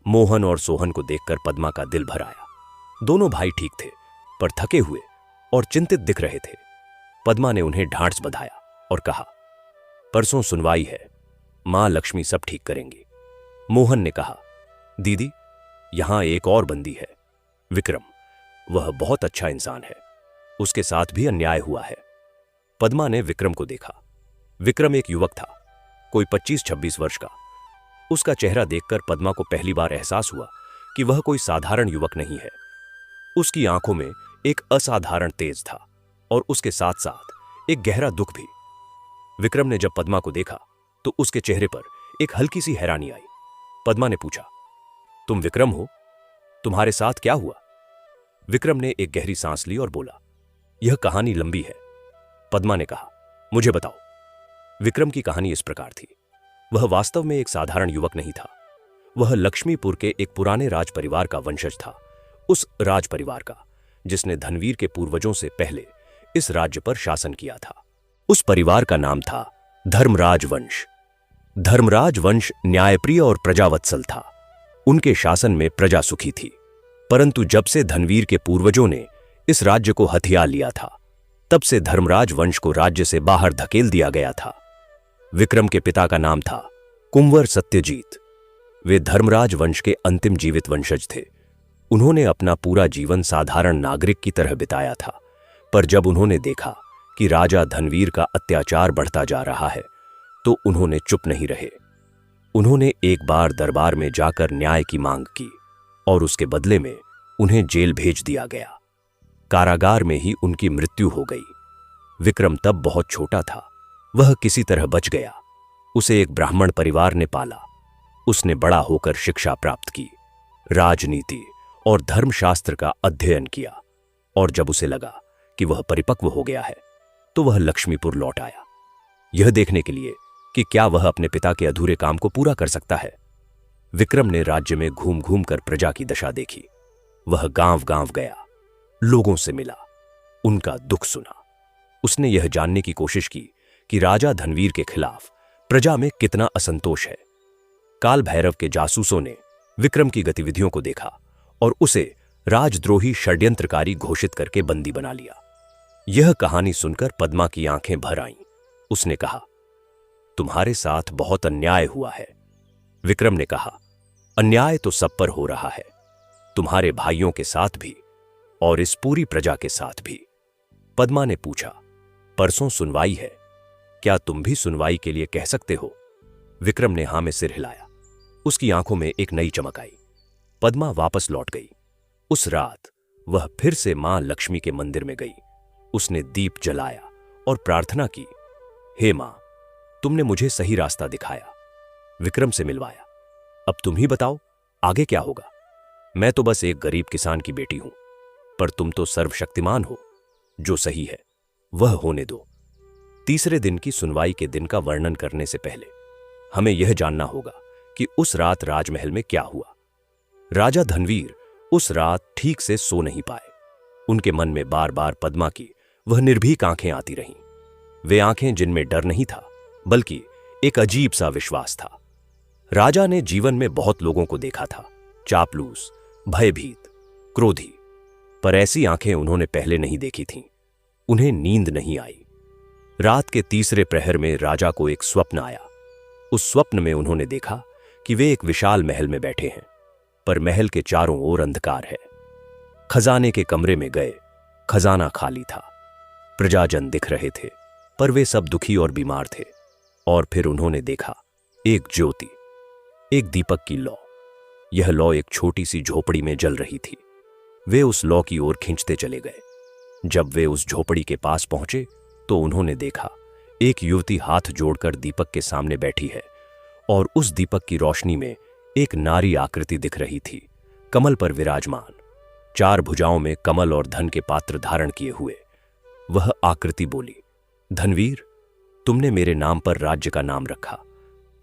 मोहन और सोहन को देखकर पद्मा का दिल भर आया। दोनों भाई ठीक थे, पर थके हुए और चिंतित दिख रहे थे। पद्मा ने उन्हें ढांढस बंधाया और कहा, परसों सुनवाई है, मां लक्ष्मी सब ठीक करेंगी। मोहन ने कहा, दीदी, यहां एक और बंदी है, विक्रम। वह बहुत अच्छा इंसान है, उसके साथ भी अन्याय हुआ है। पद्मा ने विक्रम को देखा। विक्रम एक युवक था, कोई 25-26 वर्ष का। उसका चेहरा देखकर पद्मा को पहली बार एहसास हुआ कि वह कोई साधारण युवक नहीं है। उसकी आंखों में एक असाधारण तेज था और उसके साथ साथ एक गहरा दुख भी। विक्रम ने जब पद्मा को देखा तो उसके चेहरे पर एक हल्की सी हैरानी आई। पद्मा ने पूछा, तुम विक्रम हो? तुम्हारे साथ क्या हुआ? विक्रम ने एक गहरी सांस ली और बोला, यह कहानी लंबी है। पद्मा ने कहा, मुझे बताओ। विक्रम की कहानी इस प्रकार थी। वह वास्तव में एक साधारण युवक नहीं था। वह लक्ष्मीपुर के एक पुराने राज परिवार का वंशज था। उस राज परिवार का जिसने धनवीर के पूर्वजों से पहले इस राज्य पर शासन किया था। उस परिवार का नाम था धर्मराज वंश। धर्मराज वंश न्यायप्रिय और प्रजावत्सल था। उनके शासन में प्रजा सुखी थी। परंतु जब से धनवीर के पूर्वजों ने इस राज्य को हथिया लिया था, तब से धर्मराज वंश को राज्य से बाहर धकेल दिया गया था। विक्रम के पिता का नाम था कुंवर सत्यजीत। वे धर्मराज वंश के अंतिम जीवित वंशज थे। उन्होंने अपना पूरा जीवन साधारण नागरिक की तरह बिताया था, पर जब उन्होंने देखा कि राजा धनवीर का अत्याचार बढ़ता जा रहा है, तो उन्होंने चुप नहीं रहे। उन्होंने एक बार दरबार में जाकर न्याय की मांग की और उसके बदले में उन्हें जेल भेज दिया गया। कारागार में ही उनकी मृत्यु हो गई। विक्रम तब बहुत छोटा था। वह किसी तरह बच गया। उसे एक ब्राह्मण परिवार ने पाला। उसने बड़ा होकर शिक्षा प्राप्त की, राजनीति और धर्मशास्त्र का अध्ययन किया, और जब उसे लगा कि वह परिपक्व हो गया है, तो वह लक्ष्मीपुर लौट आया, यह देखने के लिए कि क्या वह अपने पिता के अधूरे काम को पूरा कर सकता है। विक्रम ने राज्य में घूम घूम कर प्रजा की दशा देखी। वह गांव-गांव गया, लोगों से मिला, उनका दुख सुना। उसने यह जानने की कोशिश की कि राजा धनवीर के खिलाफ प्रजा में कितना असंतोष है। काल भैरव के जासूसों ने विक्रम की गतिविधियों को देखा और उसे राजद्रोही षड्यंत्रकारी घोषित करके बंदी बना लिया। यह कहानी सुनकर पद्मा की आंखें भर आईं। उसने कहा, तुम्हारे साथ बहुत अन्याय हुआ है। विक्रम ने कहा, अन्याय तो सब पर हो रहा है, तुम्हारे भाइयों के साथ भी और इस पूरी प्रजा के साथ भी। पद्मा ने पूछा, परसों सुनवाई है, क्या तुम भी सुनवाई के लिए कह सकते हो? विक्रम ने हां में सिर हिलाया। उसकी आंखों में एक नई चमक आई। पद्मा वापस लौट गई। उस रात वह फिर से मां लक्ष्मी के मंदिर में गई। उसने दीप जलाया और प्रार्थना की, हे मां, तुमने मुझे सही रास्ता दिखाया, विक्रम से मिलवाया। अब तुम ही बताओ आगे क्या होगा। मैं तो बस एक गरीब किसान की बेटी हूं, पर तुम तो सर्वशक्तिमान हो। जो सही है वह होने दो। तीसरे दिन की सुनवाई के दिन का वर्णन करने से पहले हमें यह जानना होगा कि उस रात राजमहल में क्या हुआ। राजा धनवीर उस रात ठीक से सो नहीं पाए। उनके मन में बार बार पद्मा की वह निर्भीक आंखें आती रहीं। वे आंखें जिनमें डर नहीं था, बल्कि एक अजीब सा विश्वास था। राजा ने जीवन में बहुत लोगों को देखा था, चापलूस, भयभीत, क्रोधी, पर ऐसी आंखें उन्होंने पहले नहीं देखी थीं। उन्हें नींद नहीं आई। रात के तीसरे प्रहर में राजा को एक स्वप्न आया। उस स्वप्न में उन्होंने देखा कि वे एक विशाल महल में बैठे हैं, पर महल के चारों ओर अंधकार है। खजाने के कमरे में गए, खजाना खाली था। प्रजाजन दिख रहे थे, पर वे सब दुखी और बीमार थे। और फिर उन्होंने देखा एक ज्योति, एक दीपक की लौ। यह लौ एक छोटी सी झोपड़ी में जल रही थी। वे उस लौ की ओर खींचते चले गए। जब वे उस झोपड़ी के पास पहुंचे तो उन्होंने देखा एक युवती हाथ जोड़कर दीपक के सामने बैठी है और उस दीपक की रोशनी में एक नारी आकृति दिख रही थी, कमल पर विराजमान, 4 भुजाओं में कमल और धन के पात्र धारण किए हुए। वह आकृति बोली, धनवीर, तुमने मेरे नाम पर राज्य का नाम रखा,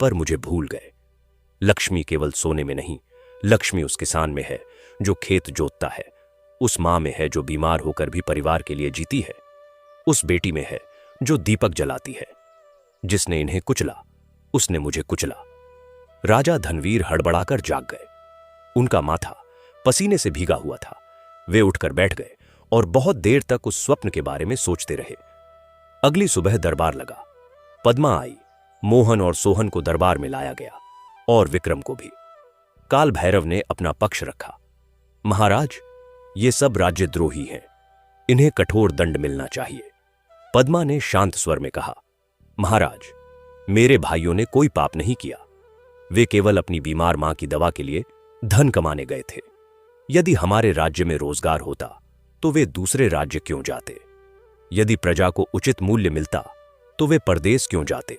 पर मुझे भूल गए। लक्ष्मी केवल सोने में नहीं, लक्ष्मी उस किसान में है जो खेत जोतता है, उस मां में है जो बीमार होकर भी परिवार के लिए जीती है, उस बेटी में है जो दीपक जलाती है। जिसने इन्हें कुचला उसने मुझे कुचला। राजा धनवीर हड़बड़ाकर जाग गए। उनका माथा पसीने से भीगा हुआ था। वे उठकर बैठ गए और बहुत देर तक उस स्वप्न के बारे में सोचते रहे। अगली सुबह दरबार लगा। पद्मा आई, मोहन और सोहन को दरबार में लाया गया और विक्रम को भी। काल भैरव ने अपना पक्ष रखा। महाराज, ये सब राज्यद्रोही हैं, इन्हें कठोर दंड मिलना चाहिए। पद्मा ने शांत स्वर में कहा, महाराज, मेरे भाइयों ने कोई पाप नहीं किया। वे केवल अपनी बीमार मां की दवा के लिए धन कमाने गए थे। यदि हमारे राज्य में रोजगार होता तो वे दूसरे राज्य क्यों जाते? यदि प्रजा को उचित मूल्य मिलता तो वे परदेश क्यों जाते?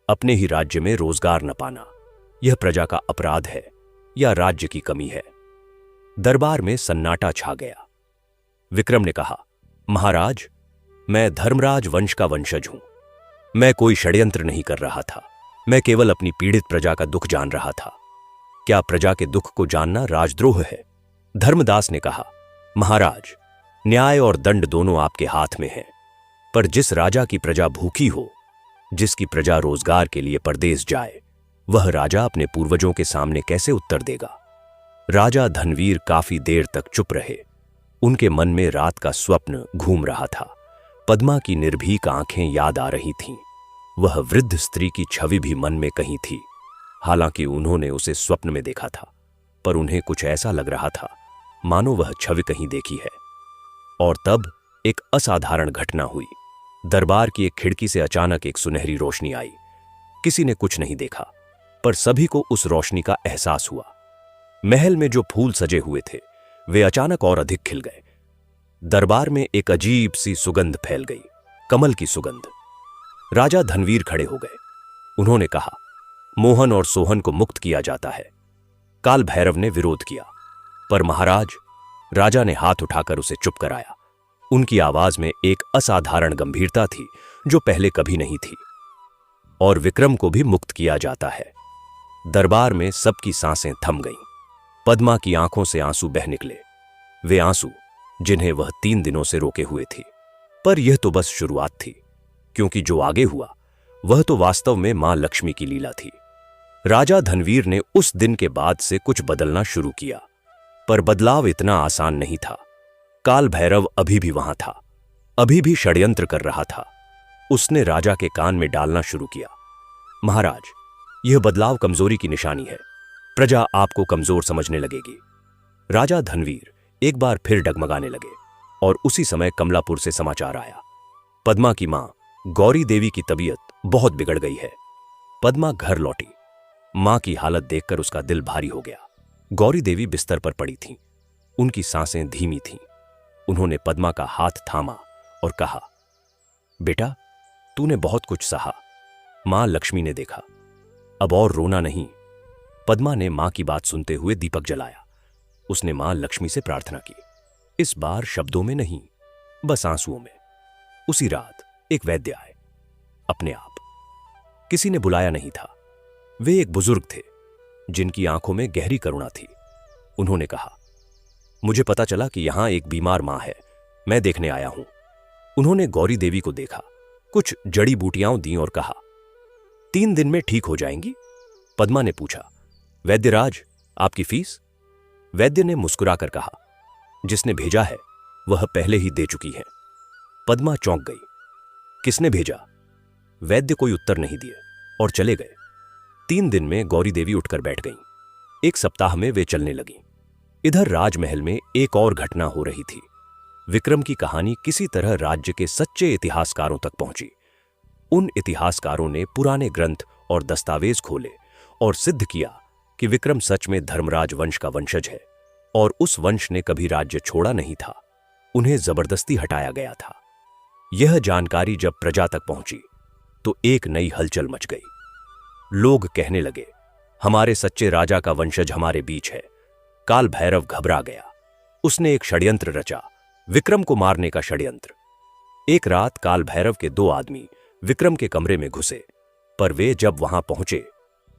अपने ही राज्य में रोजगार न पाना, यह प्रजा का अपराध है या राज्य की कमी है? दरबार में सन्नाटा छा गया। विक्रम ने कहा, महाराज, मैं धर्मराज वंश का वंशज हूं। मैं कोई षड्यंत्र नहीं कर रहा था। मैं केवल अपनी पीड़ित प्रजा का दुख जान रहा था। क्या प्रजा के दुख को जानना राजद्रोह है? धर्मदास ने कहा, महाराज, न्याय और दंड दोनों आपके हाथ में हैं, पर जिस राजा की प्रजा भूखी हो, जिसकी प्रजा रोजगार के लिए परदेश जाए, वह राजा अपने पूर्वजों के सामने कैसे उत्तर देगा? राजा धनवीर काफी देर तक चुप रहे। उनके मन में रात का स्वप्न घूम रहा था। पद्मा की निर्भीक आंखें याद आ रही थीं। वह वृद्ध स्त्री की छवि भी मन में कहीं थी। हालांकि उन्होंने उसे स्वप्न में देखा था, पर उन्हें कुछ ऐसा लग रहा था मानो वह छवि कहीं देखी है। और तब एक असाधारण घटना हुई। दरबार की एक खिड़की से अचानक एक सुनहरी रोशनी आई। किसी ने कुछ नहीं देखा, पर सभी को उस रोशनी का एहसास हुआ। महल में जो फूल सजे हुए थे वे अचानक और अधिक खिल गए। दरबार में एक अजीब सी सुगंध फैल गई, कमल की सुगंध। राजा धनवीर खड़े हो गए। उन्होंने कहा, मोहन और सोहन को मुक्त किया जाता है। काल भैरव ने विरोध किया, पर महाराज, राजा ने हाथ उठाकर उसे चुप कराया। उनकी आवाज में एक असाधारण गंभीरता थी जो पहले कभी नहीं थी। और विक्रम को भी मुक्त किया जाता है। दरबार में सबकी सांसें थम गईं। पद्मा की आंखों से आंसू बह निकले, वे आंसू जिन्हें वह 3 दिनों से रोके हुए थी। पर यह तो बस शुरुआत थी, क्योंकि जो आगे हुआ वह तो वास्तव में मां लक्ष्मी की लीला थी। राजा धनवीर ने उस दिन के बाद से कुछ बदलना शुरू किया, पर बदलाव इतना आसान नहीं था। काल भैरव अभी भी वहां था, अभी भी षड्यंत्र कर रहा था। उसने राजा के कान में डालना शुरू किया, महाराज, यह बदलाव कमजोरी की निशानी है। प्रजा आपको कमजोर समझने लगेगी। राजा धनवीर एक बार फिर डगमगाने लगे और उसी समय कमलापुर से समाचार आया। पद्मा की मां गौरी देवी की तबीयत बहुत बिगड़ गई है। पद्मा घर लौटी। मां की हालत देखकर उसका दिल भारी हो गया। गौरी देवी बिस्तर पर पड़ी थीं। उनकी सांसें धीमी थीं। उन्होंने पद्मा का हाथ थामा और कहा, बेटा, तूने बहुत कुछ सहा। मां लक्ष्मी ने देखा, अब और रोना नहीं। पद्मा ने मां की बात सुनते हुए दीपक जलाया। उसने मां लक्ष्मी से प्रार्थना की, इस बार शब्दों में नहीं, बस आंसुओं में। उसी रात एक वैद्य आए, अपने आप। किसी ने बुलाया नहीं था। वे एक बुजुर्ग थे जिनकी आंखों में गहरी करुणा थी। उन्होंने कहा, मुझे पता चला कि यहां एक बीमार मां है, मैं देखने आया हूं। उन्होंने गौरी देवी को देखा, कुछ जड़ी बूटियां दी और कहा, 3 दिन में ठीक हो जाएंगी। पद्मा ने पूछा, वैद्यराज, आपकी फीस? वैद्य ने मुस्कुराकर कहा, जिसने भेजा है वह पहले ही दे चुकी है। पद्मा चौंक गई, किसने भेजा? वैद्य कोई उत्तर नहीं दिए और चले गए। 3 दिन में गौरी देवी उठकर बैठ गईं। 1 सप्ताह में वे चलने लगीं। इधर राजमहल में एक और घटना हो रही थी। विक्रम की कहानी किसी तरह राज्य के सच्चे इतिहासकारों तक पहुंची। उन इतिहासकारों ने पुराने ग्रंथ और दस्तावेज खोले और सिद्ध किया कि विक्रम सच में धर्मराज वंश का वंशज है। और उस वंश ने कभी राज्य छोड़ा नहीं था, उन्हें जबरदस्ती हटाया गया था। यह जानकारी जब प्रजा तक पहुंची तो एक नई हलचल मच गई। लोग कहने लगे, हमारे सच्चे राजा का वंशज हमारे बीच है। काल भैरव घबरा गया। उसने एक षड्यंत्र रचा, विक्रम को मारने का षड्यंत्र। एक रात काल भैरव के 2 आदमी विक्रम के कमरे में घुसे, पर वे जब वहां पहुंचे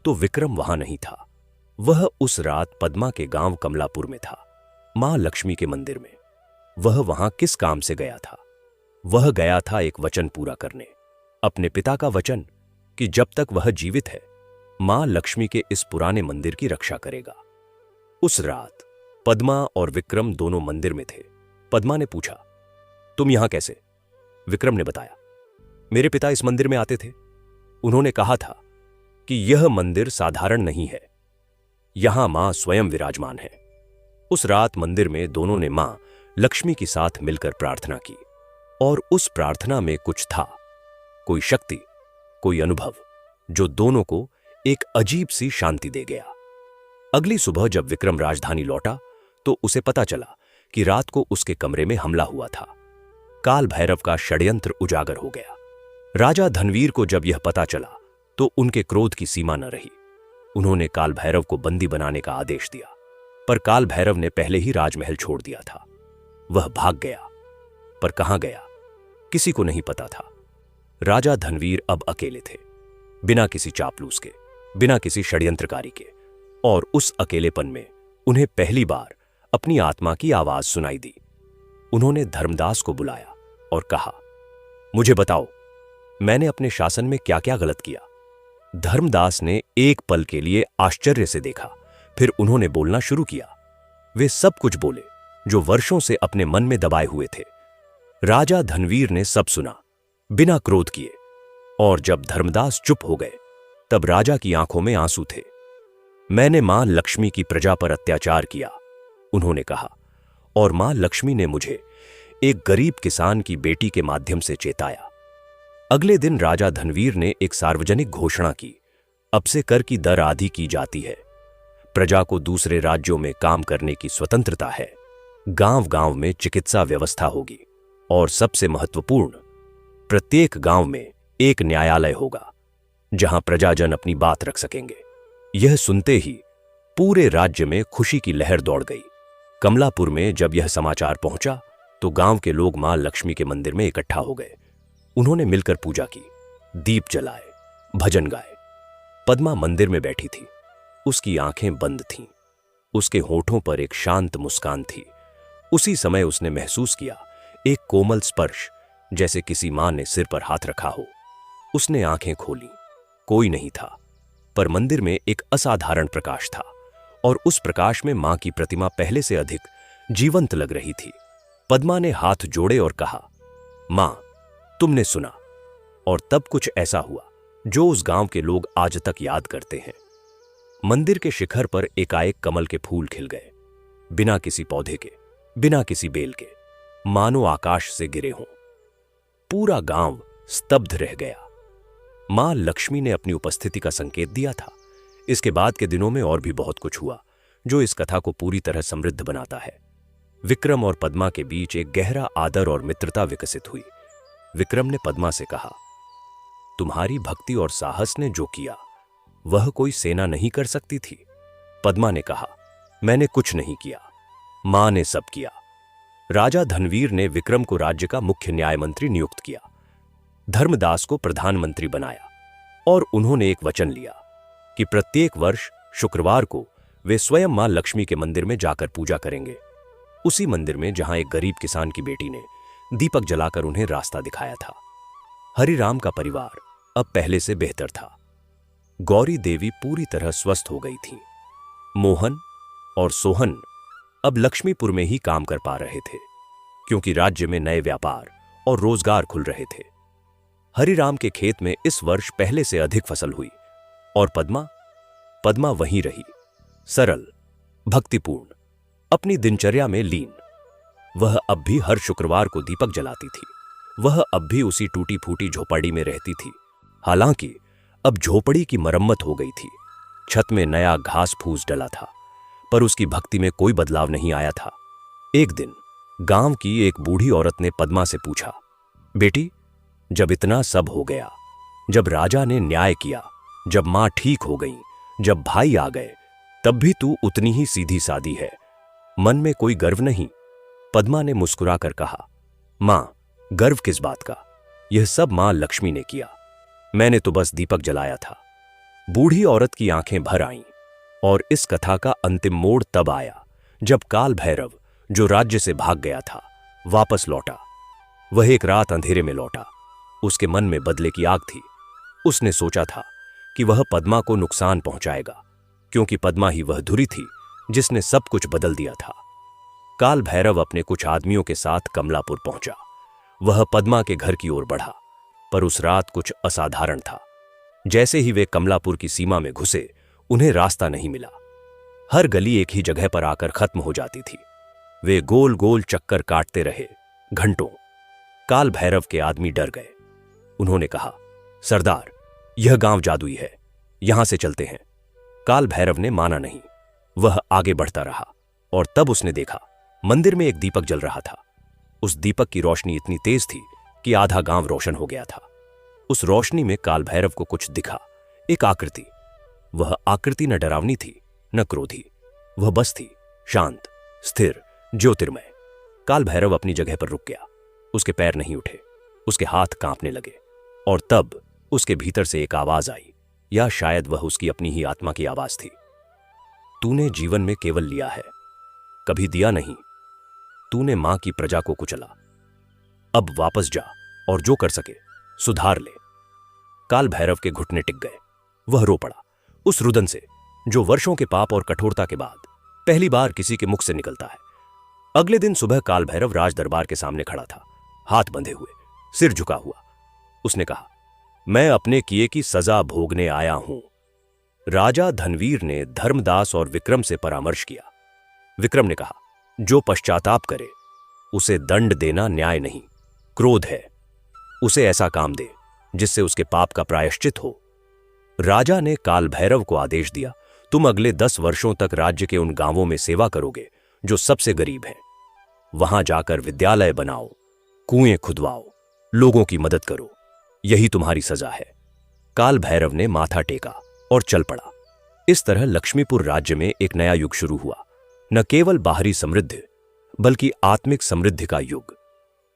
तो विक्रम वहां नहीं था। वह उस रात पद्मा के गांव कमलापुर में था, मां लक्ष्मी के मंदिर में। वह वहां किस काम से गया था? वह गया था एक वचन पूरा करने, अपने पिता का वचन कि जब तक वह जीवित है मां लक्ष्मी के इस पुराने मंदिर की रक्षा करेगा। उस रात पद्मा और विक्रम दोनों मंदिर में थे। पद्मा ने पूछा, तुम यहां कैसे? विक्रम ने बताया, मेरे पिता इस मंदिर में आते थे। उन्होंने कहा था कि यह मंदिर साधारण नहीं है, यहां मां स्वयं विराजमान है। उस रात मंदिर में दोनों ने मां लक्ष्मी के साथ मिलकर प्रार्थना की, और उस प्रार्थना में कुछ था, कोई शक्ति, कोई अनुभव, जो दोनों को एक अजीब सी शांति दे गया। अगली सुबह जब विक्रम राजधानी लौटा तो उसे पता चला कि रात को उसके कमरे में हमला हुआ था। काल भैरव का षड्यंत्र उजागर हो गया। राजा धनवीर को जब यह पता चला तो उनके क्रोध की सीमा न रही। उन्होंने काल भैरव को बंदी बनाने का आदेश दिया, पर काल भैरव ने पहले ही राजमहल छोड़ दिया था। वह भाग गया, पर कहां गया किसी को नहीं पता था। राजा धनवीर अब अकेले थे, बिना किसी चापलूस के, बिना किसी षड्यंत्रकारी के, और उस अकेलेपन में उन्हें पहली बार अपनी आत्मा की आवाज सुनाई दी। उन्होंने धर्मदास को बुलाया और कहा, मुझे बताओ, मैंने अपने शासन में क्या क्या गलत किया? धर्मदास ने एक पल के लिए आश्चर्य से देखा, फिर उन्होंने बोलना शुरू किया। वे सब कुछ बोले जो वर्षों से अपने मन में दबाए हुए थे। राजा धनवीर ने सब सुना, बिना क्रोध किए, और जब धर्मदास चुप हो गए तब राजा की आंखों में आंसू थे। मैंने मां लक्ष्मी की प्रजा पर अत्याचार किया, उन्होंने कहा, और मां लक्ष्मी ने मुझे एक गरीब किसान की बेटी के माध्यम से चेताया। अगले दिन राजा धनवीर ने एक सार्वजनिक घोषणा की, अब से कर की दर आधी की जाती है, प्रजा को दूसरे राज्यों में काम करने की स्वतंत्रता है, गांव गांव में चिकित्सा व्यवस्था होगी, और सबसे महत्वपूर्ण, प्रत्येक गांव में एक न्यायालय होगा जहां प्रजाजन अपनी बात रख सकेंगे। यह सुनते ही पूरे राज्य में खुशी की लहर दौड़ गई। कमलापुर में जब यह समाचार पहुंचा तो गांव के लोग मां लक्ष्मी के मंदिर में इकट्ठा हो गए। उन्होंने मिलकर पूजा की, दीप जलाए, भजन गाए। पद्मा मंदिर में बैठी थी, उसकी आंखें बंद थीं, उसके होठों पर एक शांत मुस्कान थी। उसी समय उसने महसूस किया एक कोमल स्पर्श, जैसे किसी मां ने सिर पर हाथ रखा हो। उसने आंखें खोली, कोई नहीं था, पर मंदिर में एक असाधारण प्रकाश था, और उस प्रकाश में मां की प्रतिमा पहले से अधिक जीवंत लग रही थी। पद्मा ने हाथ जोड़े और कहा, मां, तुमने सुना। और तब कुछ ऐसा हुआ जो उस गांव के लोग आज तक याद करते हैं। मंदिर के शिखर पर एकाएक कमल के फूल खिल गए, बिना किसी पौधे के, बिना किसी बेल के, मानो आकाश से गिरे हों। पूरा गांव स्तब्ध रह गया। मां लक्ष्मी ने अपनी उपस्थिति का संकेत दिया था। इसके बाद के दिनों में और भी बहुत कुछ हुआ जो इस कथा को पूरी तरह समृद्ध बनाता है। विक्रम और पद्मा के बीच एक गहरा आदर और मित्रता विकसित हुई। विक्रम ने पद्मा से कहा, तुम्हारी भक्ति और साहस ने जो किया वह कोई सेना नहीं कर सकती थी। पद्मा ने कहा, मैंने कुछ नहीं किया, मां ने सब किया। राजा धनवीर ने विक्रम को राज्य का मुख्य न्याय मंत्री नियुक्त किया, धर्मदास को प्रधानमंत्री बनाया, और उन्होंने एक वचन लिया कि प्रत्येक वर्ष शुक्रवार को वे स्वयं मां लक्ष्मी के मंदिर में जाकर पूजा करेंगे, उसी मंदिर में जहां एक गरीब किसान की बेटी ने दीपक जलाकर उन्हें रास्ता दिखाया था। हरिराम का परिवार अब पहले से बेहतर था। गौरी देवी पूरी तरह स्वस्थ हो गई थीं। मोहन और सोहन अब लक्ष्मीपुर में ही काम कर पा रहे थे, क्योंकि राज्य में नए व्यापार और रोजगार खुल रहे थे। हरिराम के खेत में इस वर्ष पहले से अधिक फसल हुई, और पद्मा वहीं रही, सरल, भक्तिपूर्ण, अपनी दिनचर्या में लीन। वह अब भी हर शुक्रवार को दीपक जलाती थी। वह अब भी उसी टूटी फूटी झोपड़ी में रहती थी। हालांकि अब झोपड़ी की मरम्मत हो गई थी, छत में नया घास फूस डला था, पर उसकी भक्ति में कोई बदलाव नहीं आया था। एक दिन गांव की एक बूढ़ी औरत ने पद्मा से पूछा, बेटी, जब इतना सब हो गया, जब राजा ने न्याय किया, जब मां ठीक हो गई, जब भाई आ गए, तब भी तू उतनी ही सीधी सादी है, मन में कोई गर्व नहीं? पद्मा ने मुस्कुराकर कहा, मां, गर्व किस बात का? यह सब मां लक्ष्मी ने किया, मैंने तो बस दीपक जलाया था। बूढ़ी औरत की आंखें भर आईं और इस कथा का अंतिम मोड़ तब आया जब काल भैरव, जो राज्य से भाग गया था, वापस लौटा। वह एक रात अंधेरे में लौटा। उसके मन में बदले की आग थी। उसने सोचा था कि वह पद्मा को नुकसान पहुंचाएगा, क्योंकि पद्मा ही वह धुरी थी जिसने सब कुछ बदल दिया था। काल भैरव अपने कुछ आदमियों के साथ कमलापुर पहुंचा। वह पद्मा के घर की ओर बढ़ा, पर उस रात कुछ असाधारण था। जैसे ही वे कमलापुर की सीमा में घुसे, उन्हें रास्ता नहीं मिला। हर गली एक ही जगह पर आकर खत्म हो जाती थी। वे गोल गोल चक्कर काटते रहे घंटों। काल भैरव के आदमी डर गए। उन्होंने कहा, सरदार, यह गांव जादुई है, यहां से चलते हैं। काल भैरव ने माना नहीं। वह आगे बढ़ता रहा और तब उसने देखा मंदिर में एक दीपक जल रहा था। उस दीपक की रोशनी इतनी तेज थी कि आधा गांव रोशन हो गया था। उस रोशनी में काल भैरव को कुछ दिखा, एक आकृति। वह आकृति न डरावनी थी न क्रोधी, वह बस थी शांत, स्थिर, ज्योतिर्मय। काल भैरव अपनी जगह पर रुक गया। उसके पैर नहीं उठे, उसके हाथ कांपने लगे। और तब उसके भीतर से एक आवाज आई, या शायद वह उसकी अपनी ही आत्मा की आवाज थी। तूने जीवन में केवल लिया है, कभी दिया नहीं। तूने मां की प्रजा को कुचला। अब वापस जा और जो कर सके सुधार ले। काल भैरव के घुटने टिक गए। वह रो पड़ा, उस रुदन से जो वर्षों के पाप और कठोरता के बाद पहली बार किसी के मुख से निकलता है। अगले दिन सुबह काल भैरव राज दरबार के सामने खड़ा था, हाथ बंधे हुए, सिर झुका हुआ। उसने कहा, मैं अपने किए की सजा भोगने आया हूं। राजा धनवीर ने धर्मदास और विक्रम से परामर्श किया। विक्रम ने कहा, जो पश्चाताप करे उसे दंड देना न्याय नहीं, क्रोध है। उसे ऐसा काम दे जिससे उसके पाप का प्रायश्चित हो। राजा ने काल भैरव को आदेश दिया, तुम अगले 10 वर्षों तक राज्य के उन गांवों में सेवा करोगे जो सबसे गरीब हैं। वहां जाकर विद्यालय बनाओ, कुएं खुदवाओ, लोगों की मदद करो, यही तुम्हारी सजा है। काल भैरव ने माथा टेका और चल पड़ा। इस तरह लक्ष्मीपुर राज्य में एक नया युग शुरू हुआ, न केवल बाहरी समृद्धि बल्कि आत्मिक समृद्धि का युग।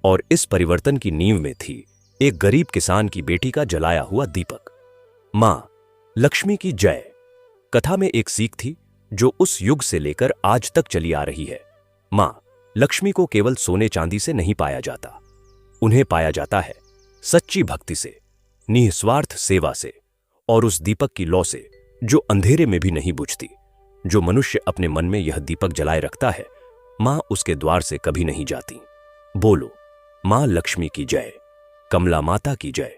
और इस परिवर्तन की नींव में थी एक गरीब किसान की बेटी का जलाया हुआ दीपक। मां लक्ष्मी की जय कथा में एक सीख थी जो उस युग से लेकर आज तक चली आ रही है। मां लक्ष्मी को केवल सोने चांदी से नहीं पाया जाता, उन्हें पाया जाता है सच्ची भक्ति से, निस्वार्थ सेवा से और उस दीपक की लौ से जो अंधेरे में भी नहीं बुझती। जो मनुष्य अपने मन में यह दीपक जलाए रखता है, मां उसके द्वार से कभी नहीं जाती। बोलो, मां लक्ष्मी की जय, कमला माता की जय,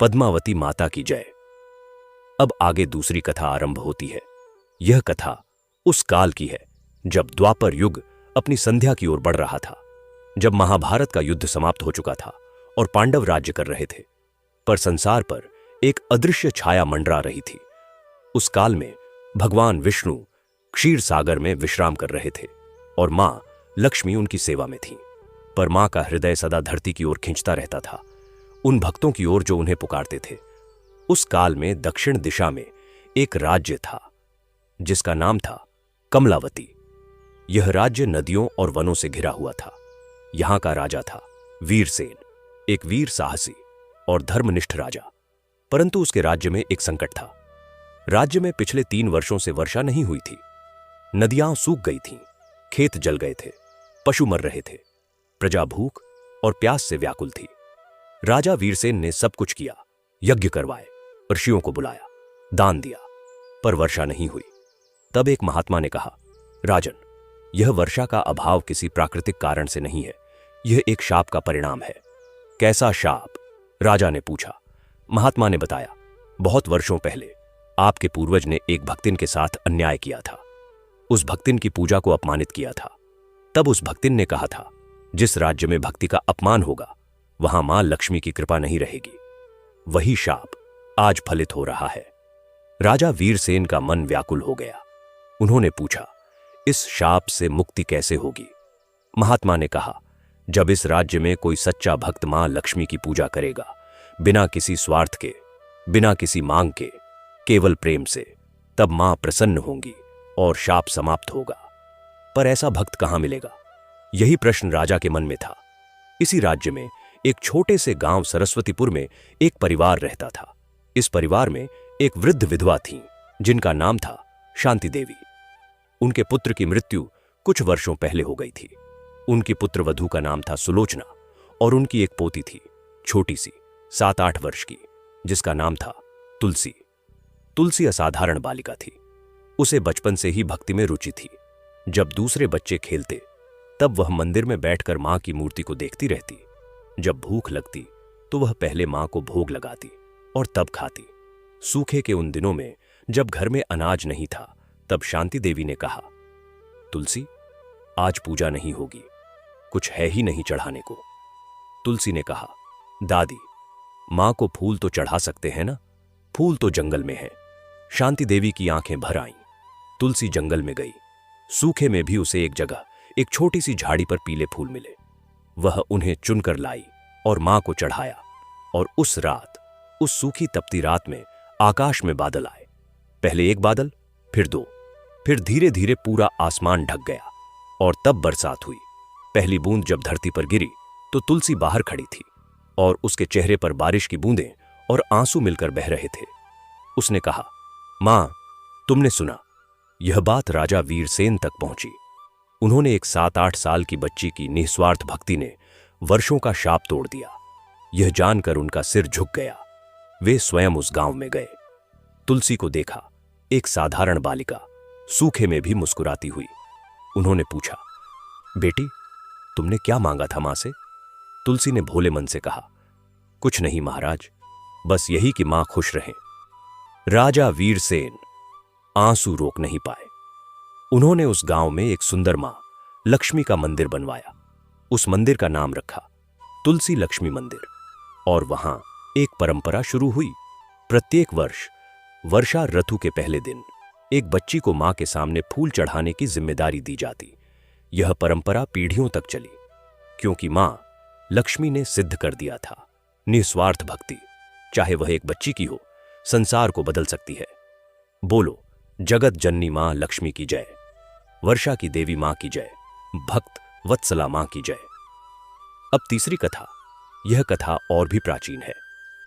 पद्मावती माता की जय। अब आगे दूसरी कथा आरंभ होती है। यह कथा उस काल की है जब द्वापर युग अपनी संध्या की ओर बढ़ रहा था, जब महाभारत का युद्ध समाप्त हो चुका था और पांडव राज्य कर रहे थे, पर संसार पर एक अदृश्य छाया मंडरा रही थी। उस काल में भगवान विष्णु क्षीर सागर में विश्राम कर रहे थे और मां लक्ष्मी उनकी सेवा में थी। पर मां का हृदय सदा धरती की ओर खींचता रहता था, उन भक्तों की ओर जो उन्हें पुकारते थे। उस काल में दक्षिण दिशा में एक राज्य था जिसका नाम था कमलावती। यह राज्य नदियों और वनों से घिरा हुआ था। यहां का राजा था वीरसेन, एक वीर साहसी और धर्मनिष्ठ राजा। परंतु उसके राज्य में एक संकट था। राज्य में पिछले 3 वर्षों से वर्षा नहीं हुई थी। नदियां सूख गई थीं, खेत जल गए थे, पशु मर रहे थे, प्रजा भूख और प्यास से व्याकुल थी। राजा वीरसेन ने सब कुछ किया, यज्ञ करवाए, ऋषियों को बुलाया, दान दिया, पर वर्षा नहीं हुई। तब एक महात्मा ने कहा, राजन, यह वर्षा का अभाव किसी प्राकृतिक कारण से नहीं है, यह एक शाप का परिणाम है। कैसा शाप? राजा ने पूछा। महात्मा ने बताया, बहुत वर्षों पहले आपके पूर्वज ने एक भक्तिन के साथ अन्याय किया था। उस भक्तिन की पूजा को अपमानित किया था। तब उस भक्तिन ने कहा था, जिस राज्य में भक्ति का अपमान होगा वहां मां लक्ष्मी की कृपा नहीं रहेगी। वही शाप आज फलित हो रहा है। राजा वीरसेन का मन व्याकुल हो गया। उन्होंने पूछा, इस शाप से मुक्ति कैसे होगी? महात्मा ने कहा, जब इस राज्य में कोई सच्चा भक्त मां लक्ष्मी की पूजा करेगा, बिना किसी स्वार्थ के, बिना किसी मांग के, केवल प्रेम से, तब मां प्रसन्न होंगी और शाप समाप्त होगा। पर ऐसा भक्त कहां मिलेगा? यही प्रश्न राजा के मन में था। इसी राज्य में एक छोटे से गांव सरस्वतीपुर में एक परिवार रहता था। इस परिवार में एक वृद्ध विधवा थीं, जिनका नाम था शांति देवी। उनके पुत्र की मृत्यु कुछ वर्षों पहले हो गई थी। उनकी पुत्रवधू का नाम था सुलोचना और उनकी एक पोती थी, छोटी सी, 7-8 वर्ष की, जिसका नाम था तुलसी। तुलसी असाधारण बालिका थी। उसे बचपन से ही भक्ति में रुचि थी। जब दूसरे बच्चे खेलते, तब वह मंदिर में बैठकर मां की मूर्ति को देखती रहती। जब भूख लगती तो वह पहले मां को भोग लगाती और तब खाती। सूखे के उन दिनों में जब घर में अनाज नहीं था, तब शांति देवी ने कहा, तुलसी, आज पूजा नहीं होगी, कुछ है ही नहीं चढ़ाने को। तुलसी ने कहा, दादी, मां को फूल तो चढ़ा सकते हैं ना, फूल तो जंगल में है। शांति देवी की आंखें भर आईं। तुलसी जंगल में गई। सूखे में भी उसे एक जगह एक छोटी सी झाड़ी पर पीले फूल मिले। वह उन्हें चुनकर लाई और मां को चढ़ाया। और उस रात, उस सूखी तपती रात में आकाश में बादल आए। पहले एक बादल, फिर 2, फिर धीरे धीरे पूरा आसमान ढक गया और तब बरसात हुई। पहली बूंद जब धरती पर गिरी तो तुलसी बाहर खड़ी थी और उसके चेहरे पर बारिश की बूंदें और आंसू मिलकर बह रहे थे। उसने कहा, मां, तुमने सुना? यह बात राजा वीरसेन तक पहुंची। उन्होंने एक 7-8 साल की बच्ची की निस्वार्थ भक्ति ने वर्षों का शाप तोड़ दिया। यह जानकर उनका सिर झुक गया। वे स्वयं उस गांव में गए। तुलसी को देखा, एक साधारण बालिका, सूखे में भी मुस्कुराती हुई। उन्होंने पूछा, बेटी, तुमने क्या मांगा था मां से? तुलसी ने भोले मन से कहा, कुछ नहीं महाराज, बस यही कि मां खुश रहें। राजा वीरसेन आंसू रोक नहीं पाए। उन्होंने उस गांव में एक सुंदर मां लक्ष्मी का मंदिर बनवाया। उस मंदिर का नाम रखा तुलसी लक्ष्मी मंदिर। और वहां एक परंपरा शुरू हुई। प्रत्येक वर्ष वर्षा ऋतु के पहले दिन एक बच्ची को मां के सामने फूल चढ़ाने की जिम्मेदारी दी जाती। यह परंपरा पीढ़ियों तक चली, क्योंकि मां लक्ष्मी ने सिद्ध कर दिया था, निस्वार्थ भक्ति, चाहे वह एक बच्ची की हो, संसार को बदल सकती है। बोलो, जगत जननी मां लक्ष्मी की जय, वर्षा की देवी मां की जय, भक्त वत्सला मां की जय। अब तीसरी कथा। यह कथा और भी प्राचीन है।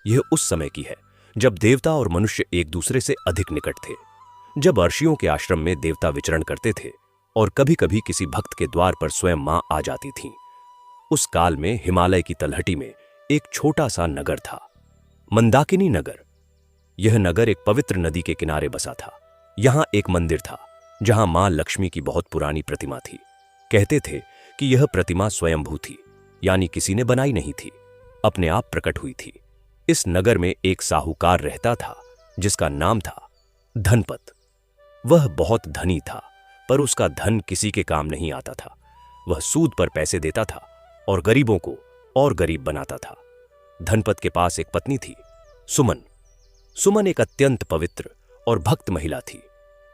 यह उस समय की है जब देवता और मनुष्य एक दूसरे से अधिक निकट थे। जब अर्षियों के आश्रम में देवता विचरण करते थे और कभी कभी किसी भक्त के द्वार पर स्वयं मां आ जाती थीं। उस काल में हिमालय की तलहटी में एक छोटा सा नगर था, मंदाकिनी नगर। यह नगर एक पवित्र नदी के किनारे बसा था। यहां एक मंदिर था जहां मां लक्ष्मी की बहुत पुरानी प्रतिमा थी। कहते थे कि यह प्रतिमा स्वयंभू थी, यानी किसी ने बनाई नहीं थी, अपने आप प्रकट हुई थी। इस नगर में एक साहूकार रहता था जिसका नाम था धनपत। वह बहुत धनी था, पर उसका धन किसी के काम नहीं आता था। वह सूद पर पैसे देता था और गरीबों को और गरीब बनाता था। धनपत के पास एक पत्नी थी, सुमन। सुमन एक अत्यंत पवित्र और भक्त महिला थी।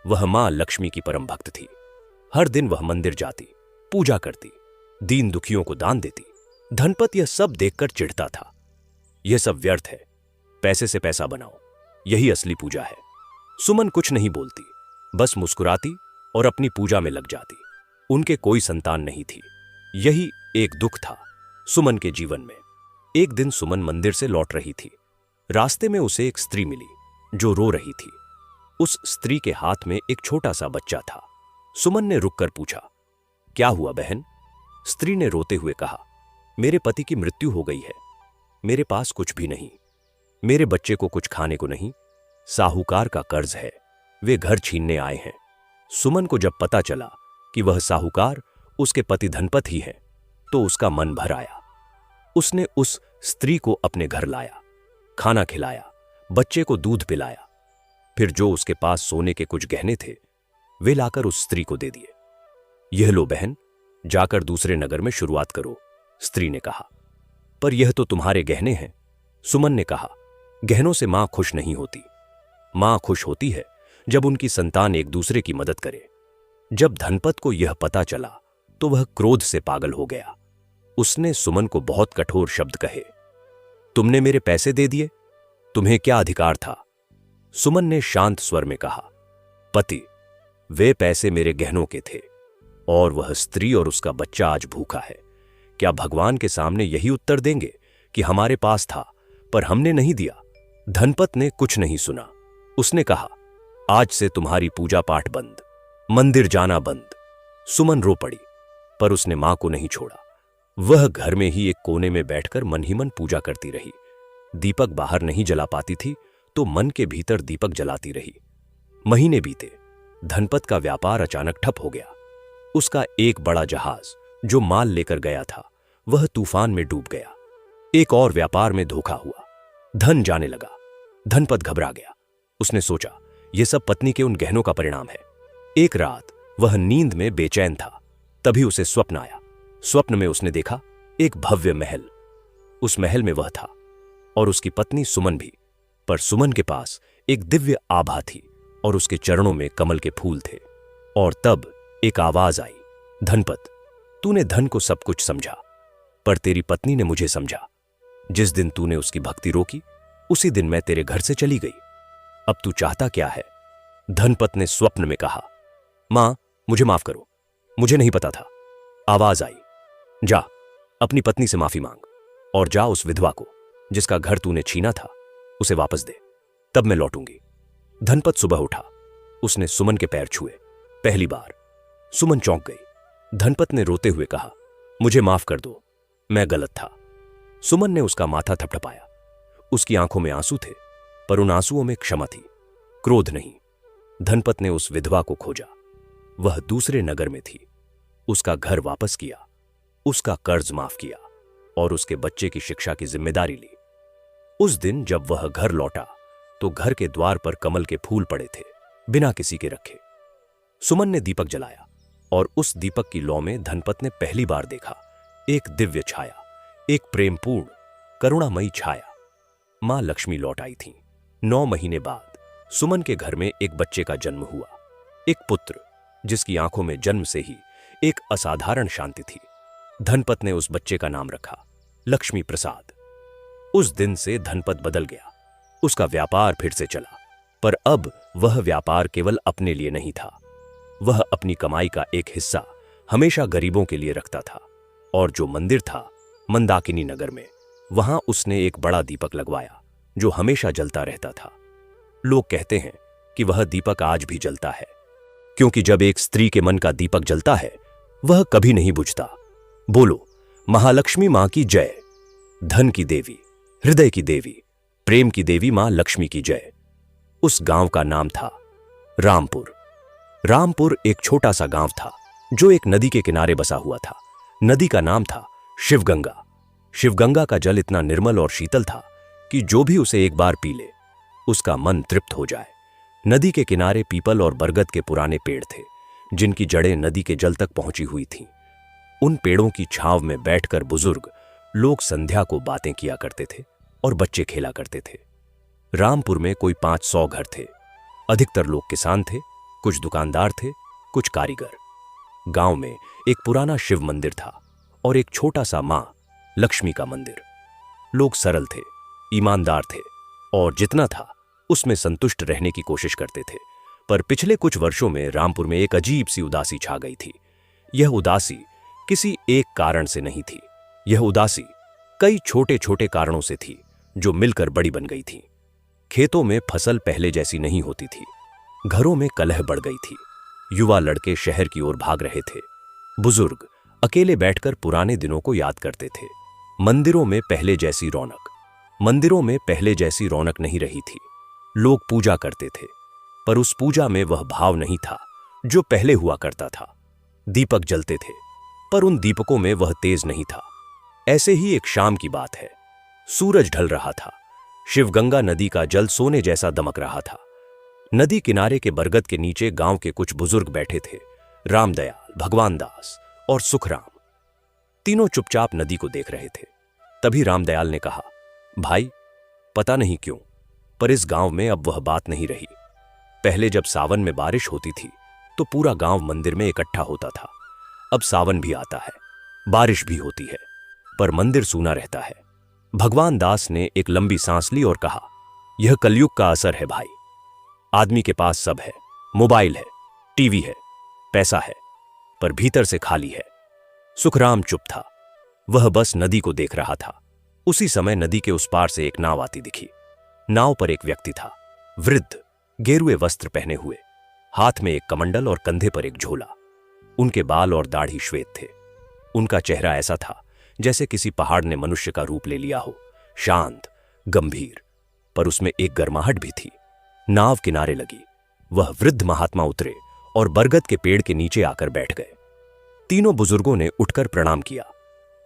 वह मां लक्ष्मी की परम भक्त थी। हर दिन वह मंदिर जाती, पूजा करती, दीन दुखियों को दान देती। धनपत यह सब देखकर चिढ़ता था। यह सब व्यर्थ है, पैसे से पैसा बनाओ, यही असली पूजा है। सुमन कुछ नहीं बोलती, बस मुस्कुराती और अपनी पूजा में लग जाती। उनके कोई संतान नहीं थी। यही एक दुख था सुमन के जीवन में। एक दिन सुमन मंदिर से लौट रही थी। रास्ते में उसे एक स्त्री मिली जो रो रही थी। उस स्त्री के हाथ में एक छोटा सा बच्चा था। सुमन ने रुककर पूछा, क्या हुआ बहन? स्त्री ने रोते हुए कहा, मेरे पति की मृत्यु हो गई है, मेरे पास कुछ भी नहीं, मेरे बच्चे को कुछ खाने को नहीं, साहूकार का कर्ज है, वे घर छीनने आए हैं। सुमन को जब पता चला कि वह साहूकार उसके पति धनपत ही है, तो उसका मन भर आया। उसने उस स्त्री को अपने घर लाया, खाना खिलाया, बच्चे को दूध पिलाया। फिर जो उसके पास सोने के कुछ गहने थे, वे लाकर उस स्त्री को दे दिए। यह लो बहन, जाकर दूसरे नगर में शुरुआत करो, स्त्री ने कहा। पर यह तो तुम्हारे गहने हैं। सुमन ने कहा, गहनों से मां खुश नहीं होती। मां खुश होती है जब उनकी संतान एक दूसरे की मदद करे। जब धनपत को यह पता चला तो वह क्रोध से पागल हो गया। उसने सुमन को बहुत कठोर शब्द कहे। तुमने मेरे पैसे दे दिए, तुम्हें क्या अधिकार था? सुमन ने शांत स्वर में कहा, पति, वे पैसे मेरे गहनों के थे और वह स्त्री और उसका बच्चा आज भूखा है। क्या भगवान के सामने यही उत्तर देंगे कि हमारे पास था पर हमने नहीं दिया? धनपत ने कुछ नहीं सुना। उसने कहा, आज से तुम्हारी पूजा पाठ बंद, मंदिर जाना बंद। सुमन रो पड़ी, पर उसने मां को नहीं छोड़ा। वह घर में ही एक कोने में बैठकर मन ही मन पूजा करती रही। दीपक बाहर नहीं जला पाती थी तो मन के भीतर दीपक जलाती रही। महीने बीते। धनपत का व्यापार अचानक ठप हो गया। उसका एक बड़ा जहाज जो माल लेकर गया था वह तूफान में डूब गया। एक और व्यापार में धोखा हुआ, धन जाने लगा। धनपत घबरा गया। उसने सोचा, यह सब पत्नी के उन गहनों का परिणाम है। एक रात वह नींद में बेचैन था, तभी उसे स्वप्न आया। स्वप्न में उसने देखा एक भव्य महल। उस महल में वह था और उसकी पत्नी सुमन भी, पर सुमन के पास एक दिव्य आभा थी और उसके चरणों में कमल के फूल थे। और तब एक आवाज आई, धनपत, तूने धन को सब कुछ समझा, पर तेरी पत्नी ने मुझे समझा। जिस दिन तूने उसकी भक्ति रोकी उसी दिन मैं तेरे घर से चली गई। अब तू चाहता क्या है? धनपत ने स्वप्न में कहा, मां, मुझे माफ करो, मुझे नहीं पता था। आवाज आई, जा अपनी पत्नी से माफी मांग और जा उस विधवा को जिसका घर तूने छीना था उसे वापस दे, तब मैं लौटूंगी। धनपत सुबह उठा। उसने सुमन के पैर छुए पहली बार। सुमन चौंक गई। धनपत ने रोते हुए कहा, मुझे माफ कर दो, मैं गलत था। सुमन ने उसका माथा थपथपाया। उसकी आंखों में आंसू थे, पर उन आंसुओं में क्षमा थी, क्रोध नहीं। धनपत ने उस विधवा को खोजा। वह दूसरे नगर में थी। उसका घर वापस किया, उसका कर्ज माफ किया और उसके बच्चे की शिक्षा की जिम्मेदारी ली। उस दिन जब वह घर लौटा तो घर के द्वार पर कमल के फूल पड़े थे, बिना किसी के रखे। सुमन ने दीपक जलाया और उस दीपक की लौ में धनपत ने पहली बार देखा एक दिव्य छाया, एक प्रेमपूर्ण करुणामयी छाया। मां लक्ष्मी लौट आई थी। 9 महीने बाद सुमन के घर में एक बच्चे का जन्म हुआ, एक पुत्र जिसकी आंखों में जन्म से ही एक असाधारण शांति थी। धनपत ने उस बच्चे का नाम रखा लक्ष्मी प्रसाद। उस दिन से धनपत बदल गया। उसका व्यापार फिर से चला, पर अब वह व्यापार केवल अपने लिए नहीं था। वह अपनी कमाई का एक हिस्सा हमेशा गरीबों के लिए रखता था। और जो मंदिर था मंदाकिनी नगर में, वहां उसने एक बड़ा दीपक लगवाया जो हमेशा जलता रहता था। लोग कहते हैं कि वह दीपक आज भी जलता है, क्योंकि जब एक स्त्री के मन का दीपक जलता है वह कभी नहीं बुझता। बोलो, महालक्ष्मी मां की जय। धन की देवी, हृदय की देवी, प्रेम की देवी मां लक्ष्मी की जय। उस गांव का नाम था रामपुर। रामपुर एक छोटा सा गांव था जो एक नदी के किनारे बसा हुआ था। नदी का नाम था शिवगंगा। शिवगंगा का जल इतना निर्मल और शीतल था कि जो भी उसे एक बार पी ले उसका मन तृप्त हो जाए। नदी के किनारे पीपल और बरगद के पुराने पेड़ थे जिनकी जड़ें नदी के जल तक पहुंची हुई थीं। उन पेड़ों की छांव में बैठकर बुजुर्ग लोग संध्या को बातें किया करते थे और बच्चे खेला करते थे। रामपुर में कोई 500 घर थे। अधिकतर लोग किसान थे, कुछ दुकानदार थे, कुछ कारीगर। गांव में एक पुराना शिव मंदिर था और एक छोटा सा मां लक्ष्मी का मंदिर। लोग सरल थे, ईमानदार थे और जितना था उसमें संतुष्ट रहने की कोशिश करते थे। पर पिछले कुछ वर्षों में रामपुर में एक अजीब सी उदासी छा गई थी। यह उदासी किसी एक कारण से नहीं थी। यह उदासी कई छोटे छोटे कारणों से थी जो मिलकर बड़ी बन गई थी। खेतों में फसल पहले जैसी नहीं होती थी। घरों में कलह बढ़ गई थी। युवा लड़के शहर की ओर भाग रहे थे। बुजुर्ग अकेले बैठकर पुराने दिनों को याद करते थे। मंदिरों में पहले जैसी रौनक नहीं रही थी। लोग पूजा करते थे, पर उस पूजा में वह भाव नहीं था जो पहले हुआ करता था। दीपक जलते थे, पर उन दीपकों में वह तेज नहीं था। ऐसे ही एक शाम की बात है। सूरज ढल रहा था। शिवगंगा नदी का जल सोने जैसा दमक रहा था। नदी किनारे के बरगद के नीचे गांव के कुछ बुजुर्ग बैठे थे, रामदयाल, भगवान दास और सुखराम। तीनों चुपचाप नदी को देख रहे थे। तभी रामदयाल ने कहा, भाई, पता नहीं क्यों, पर इस गांव में अब वह बात नहीं रही। पहले जब सावन में बारिश होती थी तो पूरा गांव मंदिर में इकट्ठा होता था। अब सावन भी आता है, बारिश भी होती है, पर मंदिर सूना रहता है। भगवान दास ने एक लंबी सांस ली और कहा, यह कलयुग का असर है भाई। आदमी के पास सब है, मोबाइल है, टीवी है, पैसा है, पर भीतर से खाली है। सुखराम चुप था। वह बस नदी को देख रहा था। उसी समय नदी के उस पार से एक नाव आती दिखी। नाव पर एक व्यक्ति था, वृद्ध, गेरुए वस्त्र पहने हुए, हाथ में एक कमंडल और कंधे पर एक झोला। उनके बाल और दाढ़ी श्वेत थे। उनका चेहरा ऐसा था जैसे किसी पहाड़ ने मनुष्य का रूप ले लिया हो, शांत, गंभीर, पर उसमें एक गर्माहट भी थी। नाव किनारे लगी। वह वृद्ध महात्मा उतरे और बरगद के पेड़ के नीचे आकर बैठ गए। तीनों बुजुर्गों ने उठकर प्रणाम किया।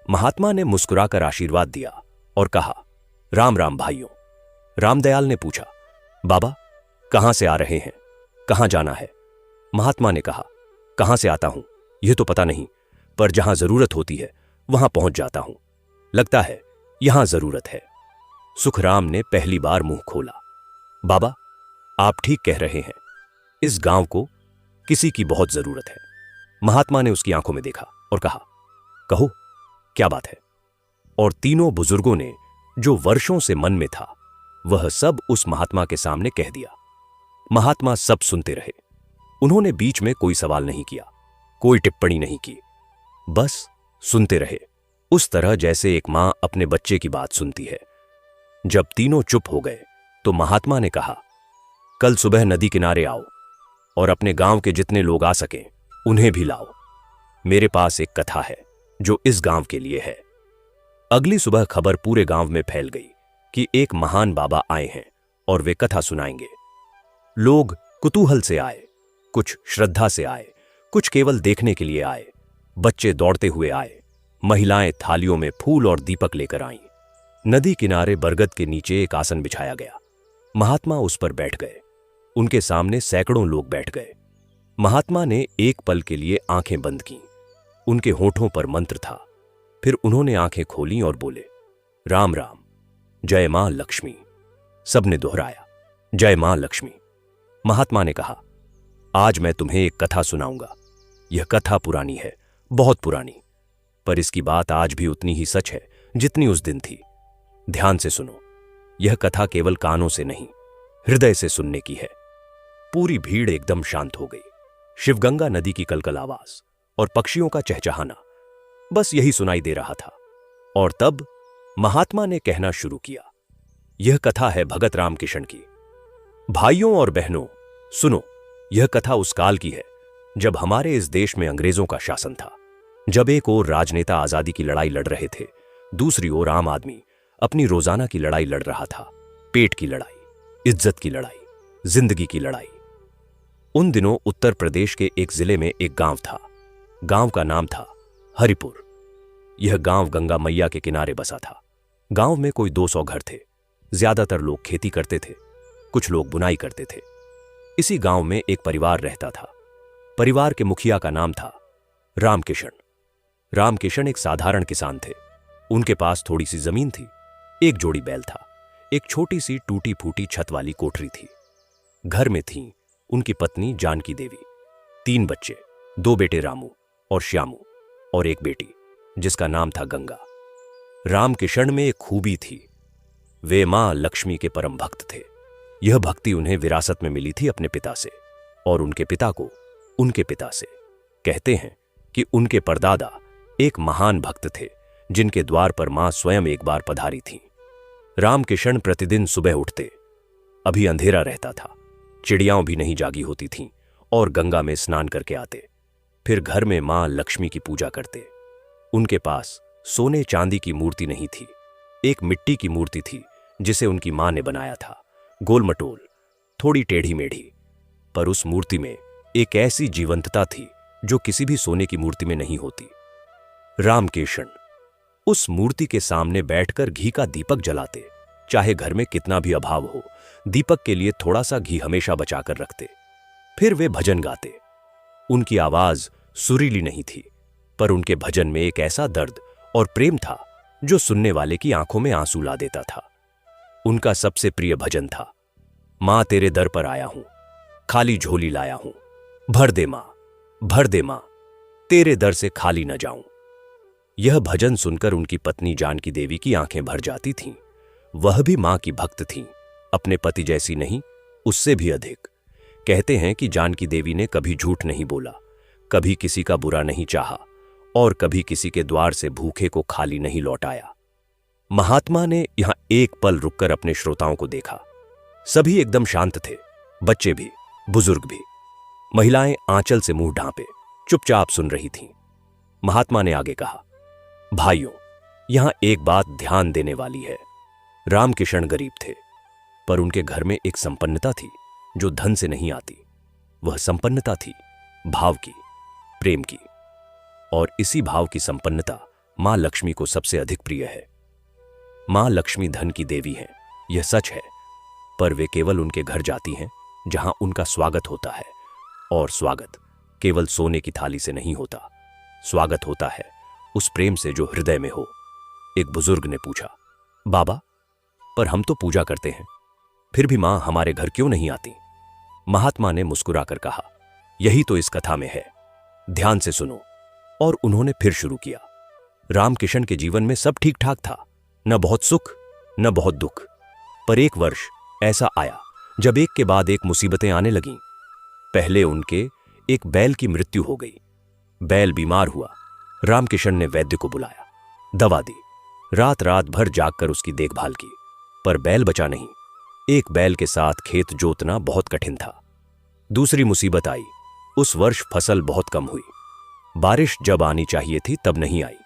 महात्मा ने मुस्कुराकर आशीर्वाद दिया और कहा, राम राम भाइयों। रामदयाल ने पूछा, बाबा कहां से आ रहे हैं, कहां जाना है? महात्मा ने कहा, कहां से आता हूं यह तो पता नहीं, पर जहां जरूरत होती है वहां पहुंच जाता हूं। लगता है यहां जरूरत है। सुखराम ने पहली बार मुंह खोला। बाबा आप ठीक कह रहे हैं, इस गांव को किसी की बहुत जरूरत है। महात्मा ने उसकी आंखों में देखा और कहा, कहो क्या बात है? और तीनों बुजुर्गों ने जो वर्षों से मन में था वह सब उस महात्मा के सामने कह दिया। महात्मा सब सुनते रहे। उन्होंने बीच में कोई सवाल नहीं किया, कोई टिप्पणी नहीं की, बस सुनते रहे, उस तरह जैसे एक मां अपने बच्चे की बात सुनती है। जब तीनों चुप हो गए तो महात्मा ने कहा, कल सुबह नदी किनारे आओ और अपने गांव के जितने लोग आ सकें उन्हें भी लाओ। मेरे पास एक कथा है जो इस गांव के लिए है। अगली सुबह खबर पूरे गांव में फैल गई कि एक महान बाबा आए हैं और वे कथा सुनाएंगे। लोग कुतूहल से आए, कुछ श्रद्धा से आए, कुछ केवल देखने के लिए आए। बच्चे दौड़ते हुए आए, महिलाएं थालियों में फूल और दीपक लेकर आईं। नदी किनारे बरगद के नीचे एक आसन बिछाया गया। महात्मा उस पर बैठ गए। उनके सामने सैकड़ों लोग बैठ गए। महात्मा ने एक पल के लिए आंखें बंद कीं। उनके होठों पर मंत्र था। फिर उन्होंने आंखें खोलीं और बोले, राम राम, जय मां लक्ष्मी। सबने दोहराया, जय मां लक्ष्मी। महात्मा ने कहा, आज मैं तुम्हें एक कथा सुनाऊंगा। यह कथा पुरानी है, बहुत पुरानी, पर इसकी बात आज भी उतनी ही सच है जितनी उस दिन थी। ध्यान से सुनो। यह कथा केवल कानों से नहीं, हृदय से सुनने की है। पूरी भीड़ एकदम शांत हो गई। शिवगंगा नदी की कलकल आवाज और पक्षियों का चहचहाना, बस यही सुनाई दे रहा था। और तब महात्मा ने कहना शुरू किया, यह कथा है भगत राम किशन की। भाइयों और बहनों सुनो, यह कथा उस काल की है जब हमारे इस देश में अंग्रेजों का शासन था। जब एक ओर राजनेता आजादी की लड़ाई लड़ रहे थे, दूसरी ओर आम आदमी अपनी रोजाना की लड़ाई लड़ रहा था। पेट की लड़ाई, इज्जत की लड़ाई, जिंदगी की लड़ाई। उन दिनों उत्तर प्रदेश के एक जिले में एक गांव था। गांव का नाम था हरिपुर। यह गांव गंगा मैया के किनारे बसा था। गांव में कोई 200 घर थे। ज्यादातर लोग खेती करते थे, कुछ लोग बुनाई करते थे। इसी गांव में एक परिवार रहता था। परिवार के मुखिया का नाम था रामकिशन। रामकिशन एक साधारण किसान थे। उनके पास थोड़ी सी जमीन थी, एक जोड़ी बैल था, एक छोटी सी टूटी फूटी छत वाली कोठरी थी। घर में थीं उनकी पत्नी जानकी देवी, 3 बच्चे, 2 बेटे रामू और श्यामू और एक बेटी जिसका नाम था गंगा। रामकिशन में एक खूबी थी, वे मां लक्ष्मी के परम भक्त थे। यह भक्ति उन्हें विरासत में मिली थी अपने पिता से और उनके पिता को उनके पिता से। कहते हैं कि उनके परदादा एक महान भक्त थे जिनके द्वार पर मां स्वयं एक बार पधारी थीं। रामकिशन प्रतिदिन सुबह उठते, अभी अंधेरा रहता था, चिड़ियाओं भी नहीं जागी होती थीं, और गंगा में स्नान करके आते। फिर घर में मां लक्ष्मी की पूजा करते। उनके पास सोने चांदी की मूर्ति नहीं थी, एक मिट्टी की मूर्ति थी जिसे उनकी मां ने बनाया था, गोल मटोल, थोड़ी टेढ़ी मेढ़ी, पर उस मूर्ति में एक ऐसी जीवंतता थी जो किसी भी सोने की मूर्ति में नहीं होती। रामकिशन उस मूर्ति के सामने बैठकर घी का दीपक जलाते, चाहे घर में कितना भी अभाव हो, दीपक के लिए थोड़ा सा घी हमेशा बचाकर रखते। फिर वे भजन गाते। उनकी आवाज सुरीली नहीं थी, पर उनके भजन में एक ऐसा दर्द और प्रेम था जो सुनने वाले की आंखों में आंसू ला देता था। उनका सबसे प्रिय भजन था, मां तेरे दर पर आया हूं, खाली झोली लाया हूं, भर दे मां, भर दे मां, तेरे दर से खाली न जाऊं। यह भजन सुनकर उनकी पत्नी जानकी देवी की आंखें भर जाती थीं। वह भी मां की भक्त थीं, अपने पति जैसी नहीं, उससे भी अधिक। कहते हैं कि जानकी देवी ने कभी झूठ नहीं बोला, कभी किसी का बुरा नहीं चाहा और कभी किसी के द्वार से भूखे को खाली नहीं लौटाया। महात्मा ने यहां एक पल रुककर अपने श्रोताओं को देखा। सभी एकदम शांत थे, बच्चे भी, बुजुर्ग भी। महिलाएं आंचल से मुंह ढांपे चुपचाप सुन रही थीं। महात्मा ने आगे कहा, भाइयों, यहां एक बात ध्यान देने वाली है। रामकिशन गरीब थे, पर उनके घर में एक संपन्नता थी जो धन से नहीं आती। वह संपन्नता थी भाव की, प्रेम की, और इसी भाव की संपन्नता मां लक्ष्मी को सबसे अधिक प्रिय है। मां लक्ष्मी धन की देवी हैं, यह सच है, पर वे केवल उनके घर जाती हैं जहां उनका स्वागत होता है, और स्वागत केवल सोने की थाली से नहीं होता। स्वागत होता है उस प्रेम से जो हृदय में हो। एक बुजुर्ग ने पूछा, बाबा, पर हम तो पूजा करते हैं, फिर भी मां हमारे घर क्यों नहीं आती? महात्मा ने मुस्कुराकर कहा, यही तो इस कथा में है, ध्यान से सुनो। और उन्होंने फिर शुरू किया। रामकिशन के जीवन में सब ठीक ठाक था, न बहुत सुख न बहुत दुख। पर एक वर्ष ऐसा आया जब एक के बाद एक मुसीबतें आने लगीं। पहले उनके एक बैल की मृत्यु हो गई। बैल बीमार हुआ। रामकिशन ने वैद्य को बुलाया, दवा दी, रात रात भर जागकर उसकी देखभाल की, पर बैल बचा नहीं। एक बैल के साथ खेत जोतना बहुत कठिन था। दूसरी मुसीबत आई। उस वर्ष फसल बहुत कम हुई। बारिश जब आनी चाहिए थी तब नहीं आई,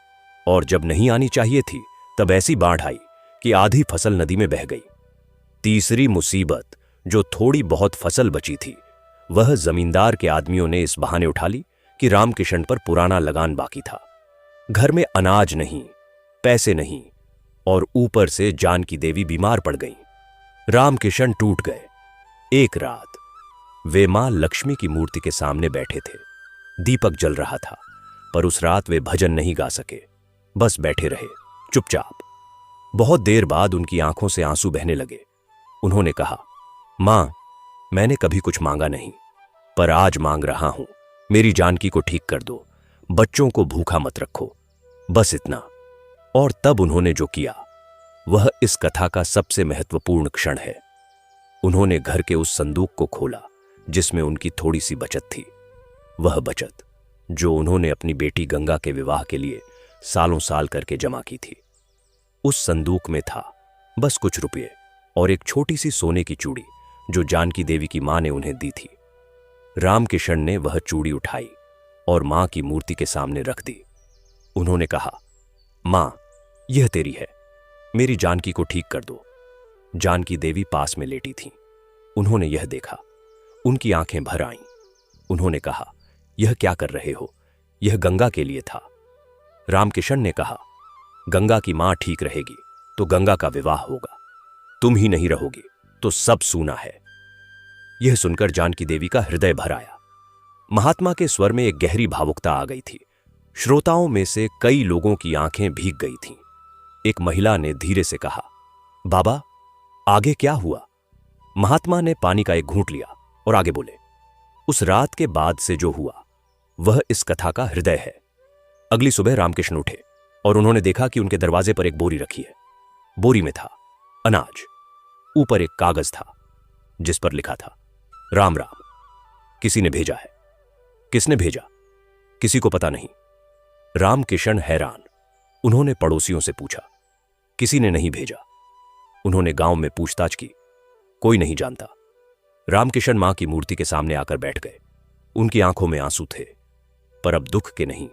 और जब नहीं आनी चाहिए थी तब ऐसी बाढ़ आई कि आधी फसल नदी में बह गई। तीसरी मुसीबत, जो थोड़ी बहुत फसल बची थी, वह जमींदार के आदमियों ने इस बहाने उठा ली कि रामकिशन पर पुराना लगान बाकी था। घर में अनाज नहीं, पैसे नहीं, और ऊपर से जानकी देवी बीमार पड़ गईं। रामकिशन टूट गए। एक रात वे मां लक्ष्मी की मूर्ति के सामने बैठे थे। दीपक जल रहा था, पर उस रात वे भजन नहीं गा सके, बस बैठे रहे चुपचाप। बहुत देर बाद उनकी आंखों से आंसू बहने लगे। उन्होंने कहा, मां, मैंने कभी कुछ मांगा नहीं, पर आज मांग रहा हूं, मेरी जानकी को ठीक कर दो, बच्चों को भूखा मत रखो, बस इतना। और तब उन्होंने जो किया वह इस कथा का सबसे महत्वपूर्ण क्षण है। उन्होंने घर के उस संदूक को खोला जिसमें उनकी थोड़ी सी बचत थी। वह बचत जो उन्होंने अपनी बेटी गंगा के विवाह के लिए सालों साल करके जमा की थी। उस संदूक में था बस कुछ रुपये और एक छोटी सी सोने की चूड़ी जो जानकी देवी की मां ने उन्हें दी थी। रामकिशन ने वह चूड़ी उठाई और मां की मूर्ति के सामने रख दी। उन्होंने कहा, मां, यह तेरी है, मेरी जानकी को ठीक कर दो। जानकी देवी पास में लेटी थीं। उन्होंने यह देखा, उनकी आंखें भर आईं। उन्होंने कहा, यह क्या कर रहे हो? यह गंगा के लिए था। रामकिशन ने कहा, गंगा की मां ठीक रहेगी तो गंगा का विवाह होगा, तुम ही नहीं रहोगी तो सब सूना है। यह सुनकर जानकी देवी का हृदय भर आया। महात्मा के स्वर में एक गहरी भावुकता आ गई थी। श्रोताओं में से कई लोगों की आंखें भीग गई थीं। एक महिला ने धीरे से कहा, बाबा, आगे क्या हुआ? महात्मा ने पानी का एक घूंट लिया और आगे बोले, उस रात के बाद से जो हुआ वह इस कथा का हृदय है। अगली सुबह रामकिशन उठे और उन्होंने देखा कि उनके दरवाजे पर एक बोरी रखी है। बोरी में था अनाज। ऊपर एक कागज था जिस पर लिखा था, राम राम, किसी ने भेजा है। किसने भेजा? किसी को पता नहीं। रामकिशन हैरान। उन्होंने पड़ोसियों से पूछा, किसी ने नहीं भेजा। उन्होंने गांव में पूछताछ की, कोई नहीं जानता। रामकिशन मां की मूर्ति के सामने आकर बैठ गए। उनकी आंखों में आंसू थे, पर अब दुख के नहीं,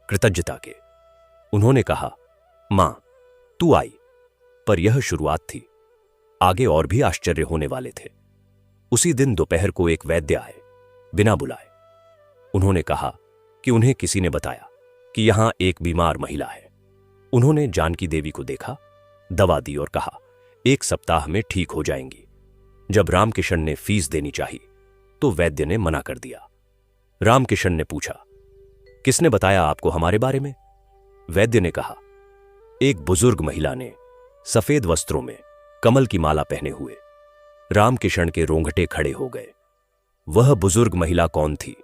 कृतज्ञता के। उन्होंने कहा, मां, तू आई, पर यह शुरुआत थी, आगे और भी आश्चर्य होने वाले थे। उसी दिन दोपहर को एक वैद्य आए, बिना बुलाए। उन्होंने कहा कि उन्हें किसी ने बताया कि यहां एक बीमार महिला है। उन्होंने जानकी देवी को देखा, दवा दी और कहा, 1 सप्ताह में ठीक हो जाएंगी। जब रामकिशन ने फीस देनी चाहिए तो वैद्य ने मना कर दिया। रामकिशन ने पूछा, किसने बताया आपको हमारे बारे में? वैद्य ने कहा, एक बुजुर्ग महिला ने, सफेद वस्त्रों में, कमल की माला पहने हुए। रामकिशन के रोंगटे खड़े हो गए। वह बुजुर्ग महिला कौन थी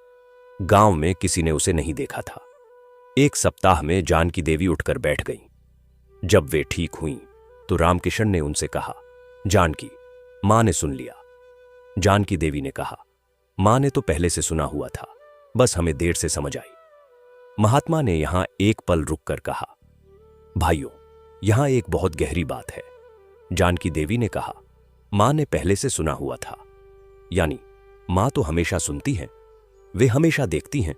गांव में किसी ने उसे नहीं देखा था। एक सप्ताह में जानकी देवी उठकर बैठ गईं। जब वे ठीक हुईं तो रामकिशन ने उनसे कहा, जानकी, मां ने सुन लिया। जानकी देवी ने कहा, मां ने तो पहले से सुना हुआ था, बस हमें देर से समझ आई। महात्मा ने यहां एक पल रुककर कहा, भाइयों, यहां एक बहुत गहरी बात है। जानकी देवी ने कहा, मां ने पहले से सुना हुआ था, यानी मां तो हमेशा सुनती हैं, वे हमेशा देखती हैं।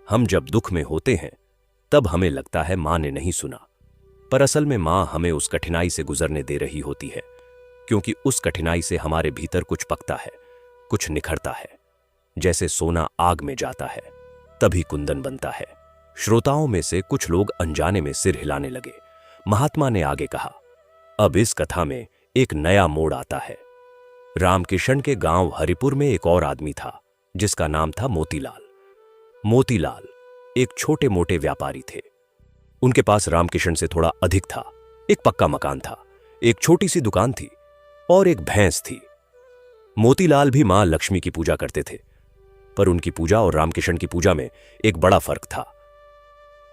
हम जब दुख में होते हैं तब हमें लगता है मां ने नहीं सुना, पर असल में मां हमें उस कठिनाई से गुजरने दे रही होती है, क्योंकि उस कठिनाई से हमारे भीतर कुछ पकता है, कुछ निखरता है। जैसे सोना आग में जाता है तभी कुंदन बनता है। श्रोताओं में से कुछ लोग अनजाने में सिर हिलाने लगे। महात्मा ने आगे कहा, अब इस कथा में एक नया मोड़ आता है। रामकिशन के गांव हरिपुर में एक और आदमी था जिसका नाम था मोतीलाल। मोतीलाल एक छोटे मोटे व्यापारी थे। उनके पास रामकिशन से थोड़ा अधिक था। एक पक्का मकान था, एक छोटी सी दुकान थी और एक भैंस थी। मोतीलाल भी मां लक्ष्मी की पूजा करते थे, पर उनकी पूजा और रामकिशन की पूजा में एक बड़ा फर्क था।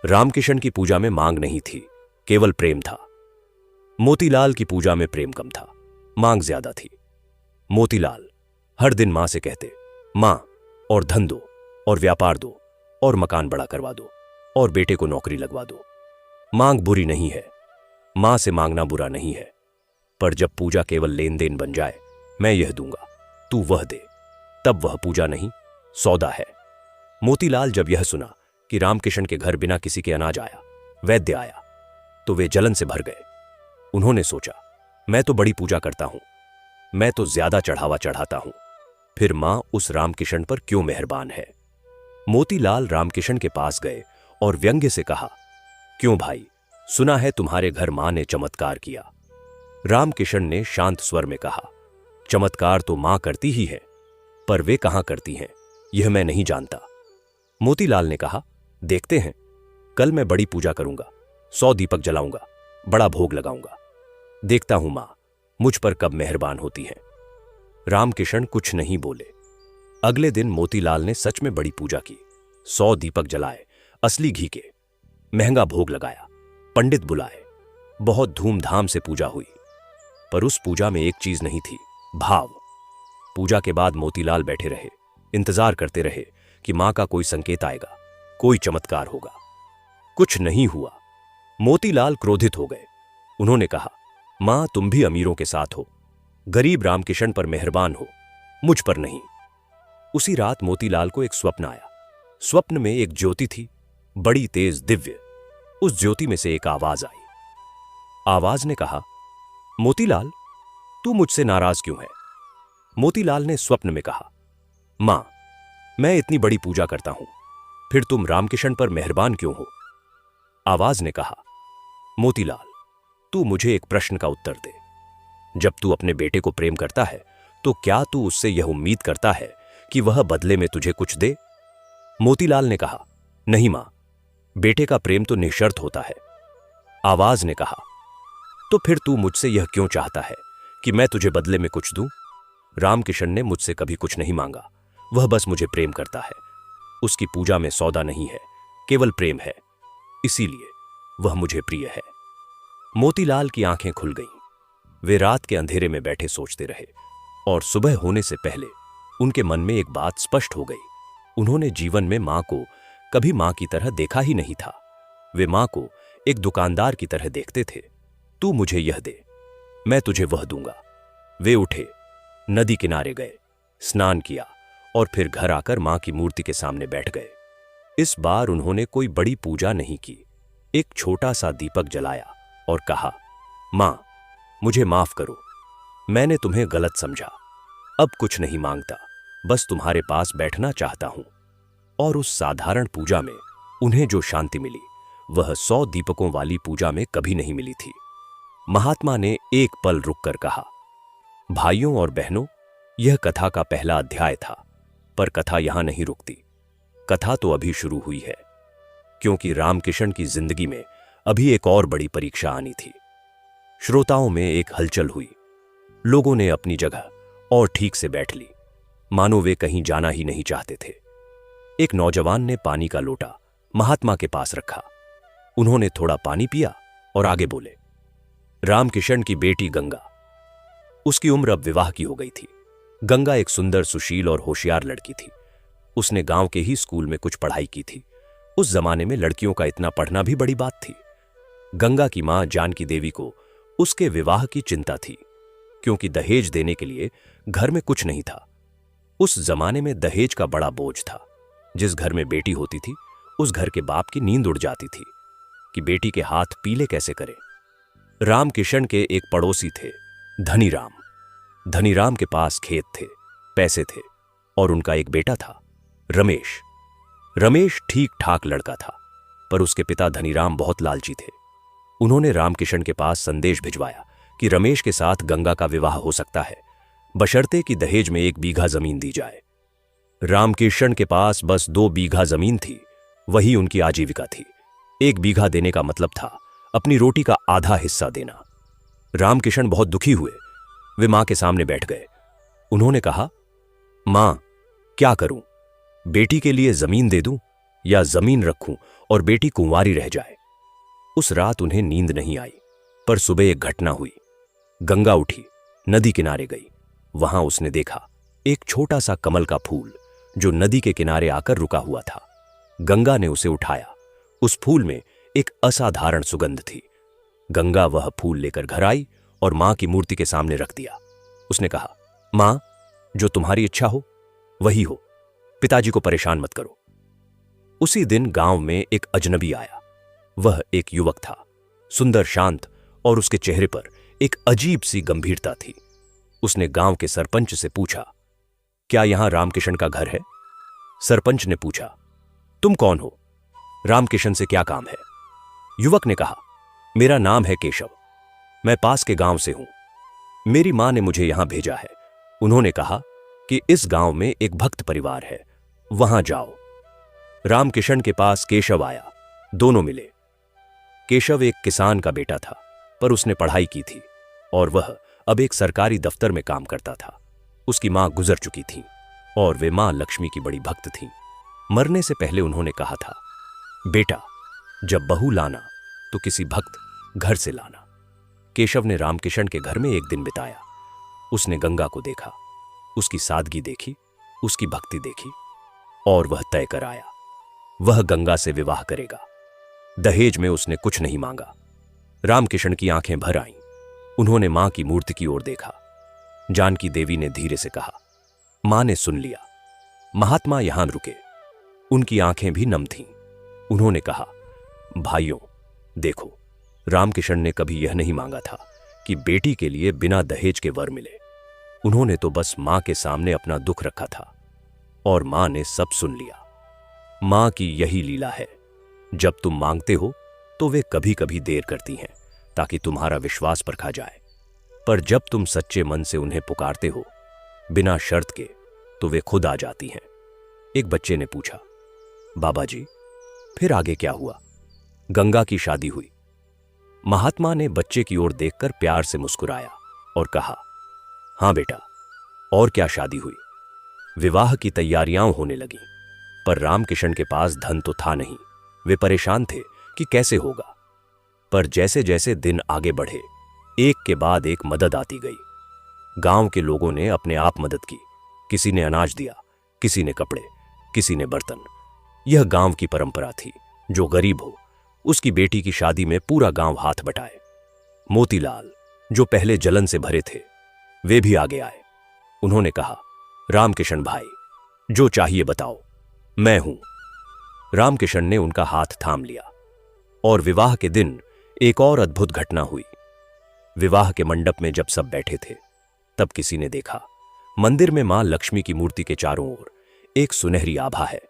रामकिशन की पूजा में मांग नहीं थी, केवल प्रेम था। मोतीलाल की पूजा में प्रेम कम था, मांग ज्यादा थी। मोतीलाल हर दिन मां से कहते, मां, और धन दो, और व्यापार दो, और मकान बड़ा करवा दो, और बेटे को नौकरी लगवा दो। मांग बुरी नहीं है, मां से मांगना बुरा नहीं है, पर जब पूजा केवल लेन देन बन जाए, मैं यह दूंगा, तू वह दे, तब वह पूजा नहीं, सौदा है। मोतीलाल जब यह सुना कि रामकिशन के घर बिना किसी के अनाज आया, वैद्य आया, तो वे जलन से भर गए। उन्होंने सोचा, मैं तो बड़ी पूजा करता हूं, मैं तो ज्यादा चढ़ावा चढ़ाता हूं, फिर मां उस रामकिशन पर क्यों मेहरबान है। मोतीलाल रामकिशन के पास गए और व्यंग्य से कहा, क्यों भाई, सुना है तुम्हारे घर मां ने चमत्कार किया। रामकिशन ने शांत स्वर में कहा, चमत्कार तो मां करती ही है, पर वे कहां करती हैं यह मैं नहीं जानता। मोतीलाल ने कहा, देखते हैं, कल मैं बड़ी पूजा करूंगा, 100 दीपक जलाऊंगा, बड़ा भोग लगाऊंगा, देखता हूं मां मुझ पर कब मेहरबान होती हैं। रामकिशन कुछ नहीं बोले। अगले दिन मोतीलाल ने सच में बड़ी पूजा की, 100 दीपक जलाए, असली घी के, महंगा भोग लगाया, पंडित बुलाए, बहुत धूमधाम से पूजा हुई। पर उस पूजा में एक चीज नहीं थी, भाव। पूजा के बाद मोतीलाल बैठे रहे, इंतजार करते रहे कि मां का कोई संकेत आएगा, कोई चमत्कार होगा। कुछ नहीं हुआ। मोतीलाल क्रोधित हो गए। उन्होंने कहा, मां तुम भी अमीरों के साथ हो, गरीब रामकिशन पर मेहरबान हो, मुझ पर नहीं। उसी रात मोतीलाल को एक स्वप्न आया। स्वप्न में एक ज्योति थी, बड़ी तेज दिव्य। उस ज्योति में से एक आवाज आई। आवाज ने कहा, मोतीलाल, तू मुझसे नाराज क्यों है। मोतीलाल ने स्वप्न में कहा, मां, मैं इतनी बड़ी पूजा करता हूं, फिर तुम रामकिशन पर मेहरबान क्यों हो। आवाज ने कहा, मोतीलाल, तू मुझे एक प्रश्न का उत्तर दे। जब तू अपने बेटे को प्रेम करता है तो क्या तू उससे यह उम्मीद करता है कि वह बदले में तुझे कुछ दे। मोतीलाल ने कहा, नहीं मां, बेटे का प्रेम तो निःशर्त होता है। आवाज ने कहा, तो फिर तू मुझसे यह क्यों चाहता है कि मैं तुझे बदले में कुछ दूं। रामकिशन ने मुझसे कभी कुछ नहीं मांगा, वह बस मुझे प्रेम करता है। उसकी पूजा में सौदा नहीं है, केवल प्रेम है, इसीलिए वह मुझे प्रिय है। मोतीलाल की आंखें खुल गईं। वे रात के अंधेरे में बैठे सोचते रहे और सुबह होने से पहले उनके मन में एक बात स्पष्ट हो गई। उन्होंने जीवन में मां को कभी मां की तरह देखा ही नहीं था। वे मां को एक दुकानदार की तरह देखते थे। तू मुझे यह दे, मैं तुझे वह दूंगा। वे उठे, नदी किनारे गए, स्नान किया और फिर घर आकर मां की मूर्ति के सामने बैठ गए। इस बार उन्होंने कोई बड़ी पूजा नहीं की। एक छोटा सा दीपक जलाया और कहा, मां, मुझे माफ करो, मैंने तुम्हें गलत समझा। अब कुछ नहीं मांगता, बस तुम्हारे पास बैठना चाहता हूं। और उस साधारण पूजा में उन्हें जो शांति मिली वह 100 दीपकों वाली पूजा में कभी नहीं मिली थी। महात्मा ने एक पल रुककर कहा, भाइयों और बहनों, यह कथा का पहला अध्याय था, पर कथा यहां नहीं रुकती। कथा तो अभी शुरू हुई है, क्योंकि रामकिशन की जिंदगी में अभी एक और बड़ी परीक्षा आनी थी। श्रोताओं में एक हलचल हुई। लोगों ने अपनी जगह और ठीक से बैठ ली, मानो वे कहीं जाना ही नहीं चाहते थे। एक नौजवान ने पानी का लोटा महात्मा के पास रखा। उन्होंने थोड़ा पानी पिया और आगे बोले, रामकिशन की बेटी गंगा। उसकी उम्र अब विवाह की हो गई थी। गंगा एक सुंदर, सुशील और होशियार लड़की थी। उसने गांव के ही स्कूल में कुछ पढ़ाई की थी। उस जमाने में लड़कियों का इतना पढ़ना भी बड़ी बात थी। गंगा की मां जानकी देवी को उसके विवाह की चिंता थी, क्योंकि दहेज देने के लिए घर में कुछ नहीं था। उस जमाने में दहेज का बड़ा बोझ था। जिस घर में बेटी होती थी, उस घर के बाप की नींद उड़ जाती थी कि बेटी के हाथ पीले कैसे करें। रामकिशन के एक पड़ोसी थे, धनीराम। धनीराम के पास खेत थे, पैसे थे और उनका एक बेटा था, रमेश। रमेश ठीक ठाक लड़का था, पर उसके पिता धनीराम बहुत लालची थे। उन्होंने रामकिशन के पास संदेश भिजवाया कि रमेश के साथ गंगा का विवाह हो सकता है, बशर्ते कि दहेज में 1 बीघा जमीन दी जाए। रामकिशन के पास बस 2 बीघा जमीन थी, वही उनकी आजीविका थी। 1 बीघा देने का मतलब था अपनी रोटी का आधा हिस्सा देना। रामकिशन बहुत दुखी हुए। वे मां के सामने बैठ गए। उन्होंने कहा, मां, क्या करूं? बेटी के लिए जमीन दे दूं या जमीन रखूं और बेटी कुंवारी रह जाए? उस रात उन्हें नींद नहीं आई, पर सुबह एक घटना हुई। गंगा उठी, नदी किनारे गई। वहां उसने देखा एक छोटा सा कमल का फूल जो नदी के किनारे आकर रुका हुआ था। गंगा ने उसे उठाया। उस फूल में एक असाधारण सुगंध थी। गंगा वह फूल लेकर घर आई और मां की मूर्ति के सामने रख दिया। उसने कहा, मां, जो तुम्हारी इच्छा हो वही हो, पिताजी को परेशान मत करो। उसी दिन गांव में एक अजनबी आया। वह एक युवक था, सुंदर, शांत, और उसके चेहरे पर एक अजीब सी गंभीरता थी। उसने गांव के सरपंच से पूछा, क्या यहां रामकिशन का घर है? सरपंच ने पूछा, तुम कौन हो? रामकिशन से क्या काम है? युवक ने कहा, मेरा नाम है केशव, मैं पास के गांव से हूं। मेरी मां ने मुझे यहां भेजा है। उन्होंने कहा कि इस गांव में एक भक्त परिवार है, वहां जाओ। रामकिशन के पास केशव आया। दोनों मिले। केशव एक किसान का बेटा था, पर उसने पढ़ाई की थी और वह अब एक सरकारी दफ्तर में काम करता था। उसकी मां गुजर चुकी थी और वे मां लक्ष्मी की बड़ी भक्त थीं। मरने से पहले उन्होंने कहा था, बेटा, जब बहू लाना तो किसी भक्त घर से लाना। केशव ने रामकिशन के घर में एक दिन बिताया। उसने गंगा को देखा, उसकी सादगी देखी, उसकी भक्ति देखी और वह तय कर आया, वह गंगा से विवाह करेगा। दहेज में उसने कुछ नहीं मांगा। रामकिशन की आंखें भर आईं। उन्होंने मां की मूर्ति की ओर देखा। जानकी देवी ने धीरे से कहा। मां ने सुन लिया। महात्मा यहां रुके। उनकी आंखें भी नम थीं। उन्होंने कहा, भाइयों, देखो, रामकिशन ने कभी यह नहीं मांगा था कि बेटी के लिए बिना दहेज के वर मिले। उन्होंने तो बस मां के सामने अपना दुख रखा था और मां ने सब सुन लिया। मां की यही लीला है, जब तुम मांगते हो तो वे कभी कभी देर करती हैं ताकि तुम्हारा विश्वास परखा जाए, पर जब तुम सच्चे मन से उन्हें पुकारते हो बिना शर्त के, तो वे खुद आ जाती हैं। एक बच्चे ने पूछा, बाबा जी, फिर आगे क्या हुआ? गंगा की शादी हुई। महात्मा ने बच्चे की ओर देखकर प्यार से मुस्कुराया और कहा, हां बेटा, और क्या शादी हुई? विवाह की तैयारियां होने लगीं, पर रामकिशन के पास धन तो था नहीं। वे परेशान थे कि कैसे होगा। पर जैसे जैसे दिन आगे बढ़े, एक के बाद एक मदद आती गई। गांव के लोगों ने अपने आप मदद की। किसी ने अनाज दिया, किसी ने कपड़े, किसी ने बर्तन। यह गांव की परंपरा थी। जो गरीब हो, उसकी बेटी की शादी में पूरा गांव हाथ बटाए। मोतीलाल, जो पहले जलन से भरे थे, वे भी आगे आए। उन्होंने कहा, रामकिशन भाई, जो चाहिए बताओ, मैं हूं। रामकिशन ने उनका हाथ थाम लिया और विवाह के दिन एक और अद्भुत घटना हुई। विवाह के मंडप में जब सब बैठे थे, तब किसी ने देखा, मंदिर में मां लक्ष्मी की मूर्ति के चारों ओर एक सुनहरी आभा है।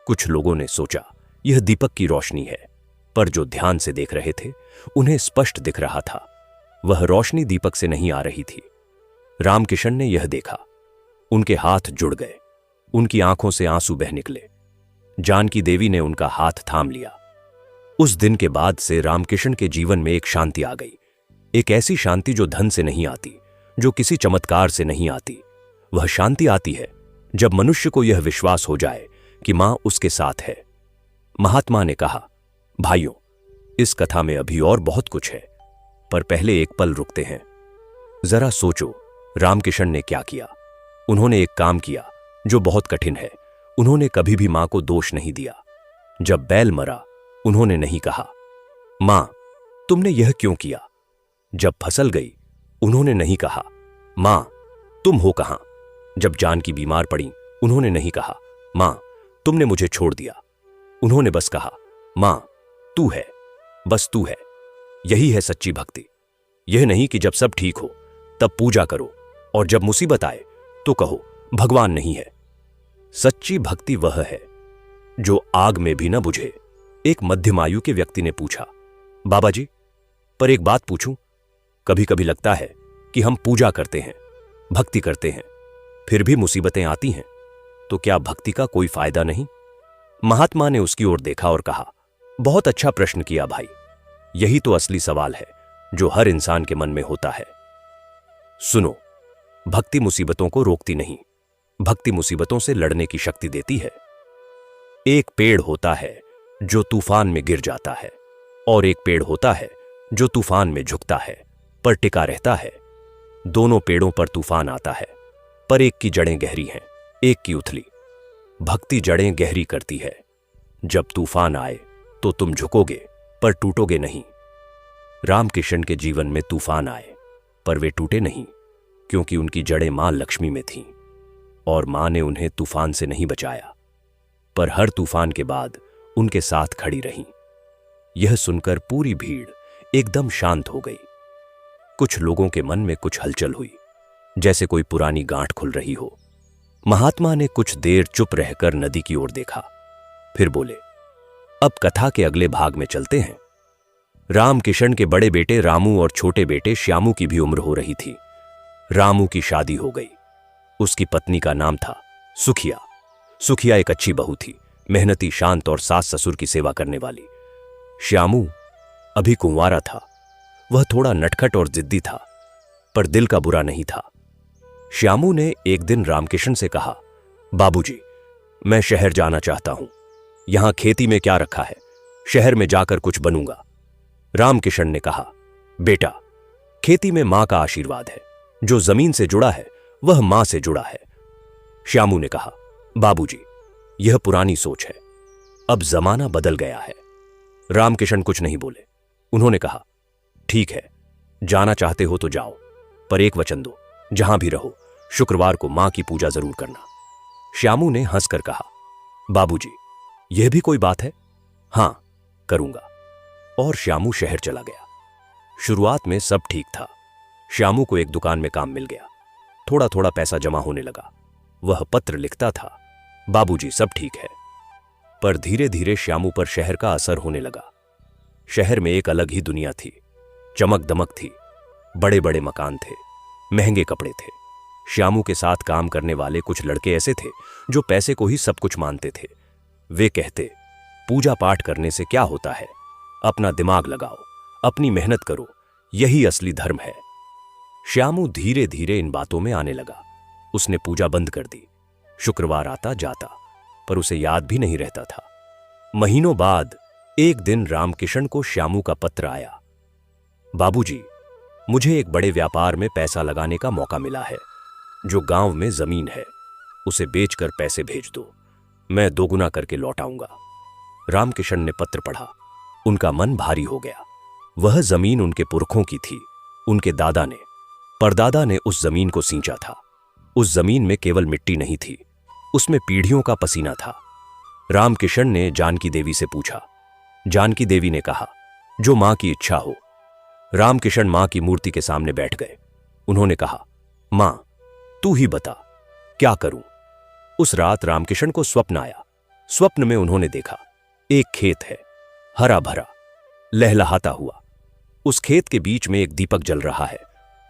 कुछ लोगों ने सोचा यह दीपक की रोशनी है, पर जो ध्यान से देख रहे थे उन्हें स्पष्ट दिख रहा था, वह रोशनी दीपक से नहीं आ रही थी। रामकिशन ने यह देखा। उनके हाथ जुड़ गए, उनकी आंखों से आंसू बह निकले। जानकी देवी ने उनका हाथ थाम लिया। उस दिन के बाद से रामकिशन के जीवन में एक शांति आ गई। एक ऐसी शांति जो धन से नहीं आती, जो किसी चमत्कार से नहीं आती। वह शांति आती है जब मनुष्य को यह विश्वास हो जाए कि मां उसके साथ है। महात्मा ने कहा, भाइयों, इस कथा में अभी और बहुत कुछ है, पर पहले एक पल रुकते हैं। जरा सोचो, रामकिशन ने क्या किया। उन्होंने एक काम किया जो बहुत कठिन है। उन्होंने कभी भी मां को दोष नहीं दिया। जब बैल मरा, उन्होंने नहीं कहा, मां, तुमने यह क्यों किया। जब फसल गई, उन्होंने नहीं कहा, मां, तुम हो कहां। जब जानकी बीमार पड़ी, उन्होंने नहीं कहा, मां, तुमने मुझे छोड़ दिया। उन्होंने बस कहा, मां, तू है, बस तू है। यही है सच्ची भक्ति। यह नहीं कि जब सब ठीक हो तब पूजा करो और जब मुसीबत आए तो कहो भगवान नहीं है। सच्ची भक्ति वह है जो आग में भी न बुझे। एक मध्यम आयु के व्यक्ति ने पूछा, बाबा जी, पर एक बात पूछूं? कभी कभी लगता है कि हम पूजा करते हैं, भक्ति करते हैं, फिर भी मुसीबतें आती हैं, तो क्या भक्ति का कोई फायदा नहीं? महात्मा ने उसकी ओर देखा और कहा, बहुत अच्छा प्रश्न किया भाई। यही तो असली सवाल है जो हर इंसान के मन में होता है। सुनो, भक्ति मुसीबतों को रोकती नहीं, भक्ति मुसीबतों से लड़ने की शक्ति देती है। एक पेड़ होता है जो तूफान में गिर जाता है और एक पेड़ होता है जो तूफान में झुकता है पर टिका रहता है। दोनों पेड़ों पर तूफान आता है, पर एक की जड़ें गहरी हैं, एक की उथली। भक्ति जड़ें गहरी करती है। जब तूफान आए तो तुम झुकोगे पर टूटोगे नहीं। रामकिशन के जीवन में तूफान आए, पर वे टूटे नहीं, क्योंकि उनकी जड़ें मां लक्ष्मी में थीं और मां ने उन्हें तूफान से नहीं बचाया, पर हर तूफान के बाद उनके साथ खड़ी रहीं। यह सुनकर पूरी भीड़ एकदम शांत हो गई। कुछ लोगों के मन में कुछ हलचल हुई, जैसे कोई पुरानी गांठ खुल रही हो। महात्मा ने कुछ देर चुप रहकर नदी की ओर देखा, फिर बोले, अब कथा के अगले भाग में चलते हैं। रामकिशन के बड़े बेटे रामू और छोटे बेटे श्यामू की भी उम्र हो रही थी। रामू की शादी हो गई। उसकी पत्नी का नाम था सुखिया। सुखिया एक अच्छी बहू थी, मेहनती, शांत और सास ससुर की सेवा करने वाली। श्यामू अभी कुंवारा था। वह थोड़ा नटखट और जिद्दी था, पर दिल का बुरा नहीं था। श्यामू ने एक दिन रामकिशन से कहा, बाबूजी, मैं शहर जाना चाहता हूं। यहां खेती में क्या रखा है, शहर में जाकर कुछ बनूंगा। रामकिशन ने कहा, बेटा, खेती में मां का आशीर्वाद है। जो जमीन से जुड़ा है वह मां से जुड़ा है। श्यामू ने कहा, बाबूजी, यह पुरानी सोच है, अब जमाना बदल गया है। रामकिशन कुछ नहीं बोले। उन्होंने कहा, ठीक है, जाना चाहते हो तो जाओ, पर एक वचन दो, जहां भी रहो शुक्रवार को मां की पूजा जरूर करना। श्यामू ने हंसकर कहा, बाबूजी, यह भी कोई बात है? हां, करूंगा। और श्यामू शहर चला गया। शुरुआत में सब ठीक था। श्यामू को एक दुकान में काम मिल गया। थोड़ा थोड़ा पैसा जमा होने लगा। वह पत्र लिखता था, बाबूजी, सब ठीक है। पर धीरे धीरे श्यामू पर शहर का असर होने लगा। शहर में एक अलग ही दुनिया थी। चमक दमक थी, बड़े बड़े मकान थे, महंगे कपड़े थे। श्यामू के साथ काम करने वाले कुछ लड़के ऐसे थे जो पैसे को ही सब कुछ मानते थे। वे कहते, पूजा पाठ करने से क्या होता है, अपना दिमाग लगाओ, अपनी मेहनत करो, यही असली धर्म है। श्यामू धीरे धीरे इन बातों में आने लगा। उसने पूजा बंद कर दी। शुक्रवार आता जाता, पर उसे याद भी नहीं रहता था। महीनों बाद एक दिन रामकिशन को श्यामू का पत्र आया, बाबूजी, मुझे एक बड़े व्यापार में पैसा लगाने का मौका मिला है। जो गांव में जमीन है उसे बेचकर पैसे भेज दो, मैं दोगुना करके लौट आऊंगा। रामकिशन ने पत्र पढ़ा। उनका मन भारी हो गया। वह जमीन उनके पुरखों की थी। उनके दादा ने, परदादा ने उस जमीन को सींचा था। उस जमीन में केवल मिट्टी नहीं थी, उसमें पीढ़ियों का पसीना था। रामकिशन ने जानकी देवी से पूछा। जानकी देवी ने कहा, जो मां की इच्छा हो। रामकिशन मां की मूर्ति के सामने बैठ गए। उन्होंने कहा, मां, तू ही बता, क्या करूं? उस रात रामकिशन को स्वप्न आया। स्वप्न में उन्होंने देखा, एक खेत है, हरा भरा, लहलहाता हुआ। उस खेत के बीच में एक दीपक जल रहा है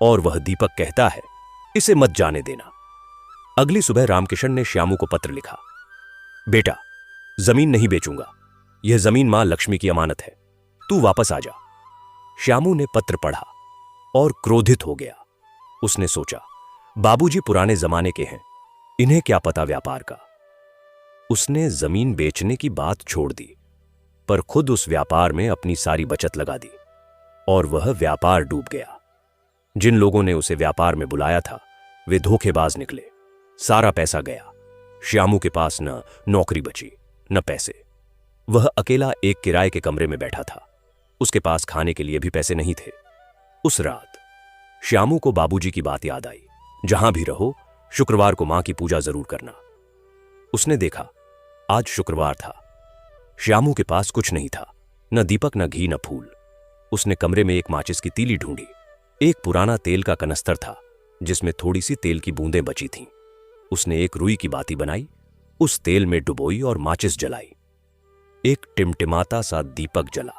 और वह दीपक कहता है, इसे मत जाने देना। अगली सुबह रामकिशन ने श्यामू को पत्र लिखा, बेटा, जमीन नहीं बेचूंगा, यह जमीन मां लक्ष्मी की अमानत है, तू वापस आ जा। श्यामू ने पत्र पढ़ा और क्रोधित हो गया। उसने सोचा, बाबूजी पुराने जमाने के हैं, इन्हें क्या पता व्यापार का। उसने जमीन बेचने की बात छोड़ दी, पर खुद उस व्यापार में अपनी सारी बचत लगा दी और वह व्यापार डूब गया। जिन लोगों ने उसे व्यापार में बुलाया था वे धोखेबाज निकले। सारा पैसा गया। श्यामू के पास न नौकरी बची न पैसे। वह अकेला एक किराए के कमरे में बैठा था। उसके पास खाने के लिए भी पैसे नहीं थे। उस रात श्यामू को बाबूजी की बात याद आई, जहां भी रहो शुक्रवार को मां की पूजा जरूर करना। उसने देखा आज शुक्रवार था। श्यामू के पास कुछ नहीं था, न दीपक न घी न फूल। उसने कमरे में एक माचिस की तीली ढूंढी। एक पुराना तेल का कनस्तर था जिसमें थोड़ी सी तेल की बूंदें बची थीं। उसने एक रुई की बाती बनाई, उस तेल में डुबोई और माचिस जलाई। एक टिमटिमाता सा दीपक जला।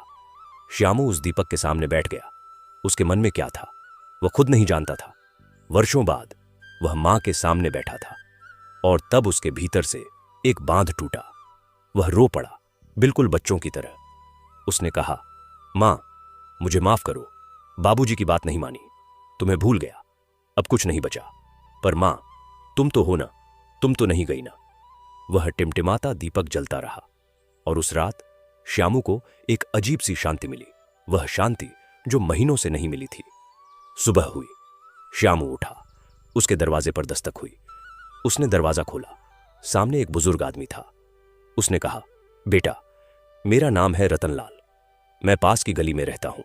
श्यामू उस दीपक के सामने बैठ गया। उसके मन में क्या था वह खुद नहीं जानता था। वर्षों बाद वह मां के सामने बैठा था और तब उसके भीतर से एक बांध टूटा। वह रो पड़ा, बिल्कुल बच्चों की तरह। उसने कहा, मां मुझे माफ करो, बाबूजी की बात नहीं मानी, तुम्हें भूल गया, अब कुछ नहीं बचा। पर मां तुम तो हो ना, तुम तो नहीं गई ना। वह टिमटिमाता दीपक जलता रहा और उस रात श्यामू को एक अजीब सी शांति मिली, वह शांति जो महीनों से नहीं मिली थी। सुबह हुई, श्यामू उठा। उसके दरवाजे पर दस्तक हुई। उसने दरवाजा खोला। सामने एक बुजुर्ग आदमी था। उसने कहा, बेटा मेरा नाम है रतनलाल, मैं पास की गली में रहता हूं।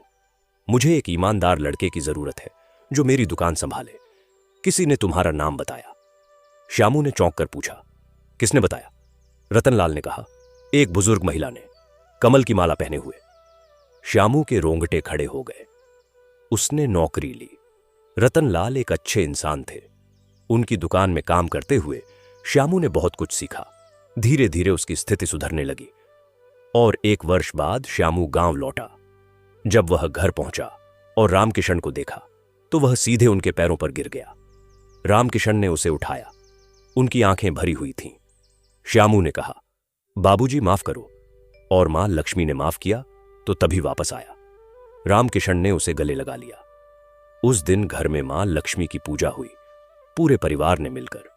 मुझे एक ईमानदार लड़के की जरूरत है जो मेरी दुकान संभाले। किसी ने तुम्हारा नाम बताया। श्यामू ने चौंक कर पूछा, किसने बताया? रतनलाल ने कहा, एक बुजुर्ग महिला ने, कमल की माला पहने हुए। श्यामू के रोंगटे खड़े हो गए। उसने नौकरी ली। रतनलाल एक अच्छे इंसान थे। उनकी दुकान में काम करते हुए श्यामू ने बहुत कुछ सीखा। धीरे धीरे उसकी स्थिति सुधरने लगी और 1 वर्ष बाद श्यामू गांव लौटा। जब वह घर पहुंचा और रामकिशन को देखा तो वह सीधे उनके पैरों पर गिर गया। रामकिशन ने उसे उठाया। उनकी आंखें भरी हुई थीं। श्यामू ने कहा, बाबूजी माफ करो, और मां लक्ष्मी ने माफ किया तो तभी वापस आया। रामकिशन ने उसे गले लगा लिया। उस दिन घर में मां लक्ष्मी की पूजा हुई, पूरे परिवार ने मिलकर।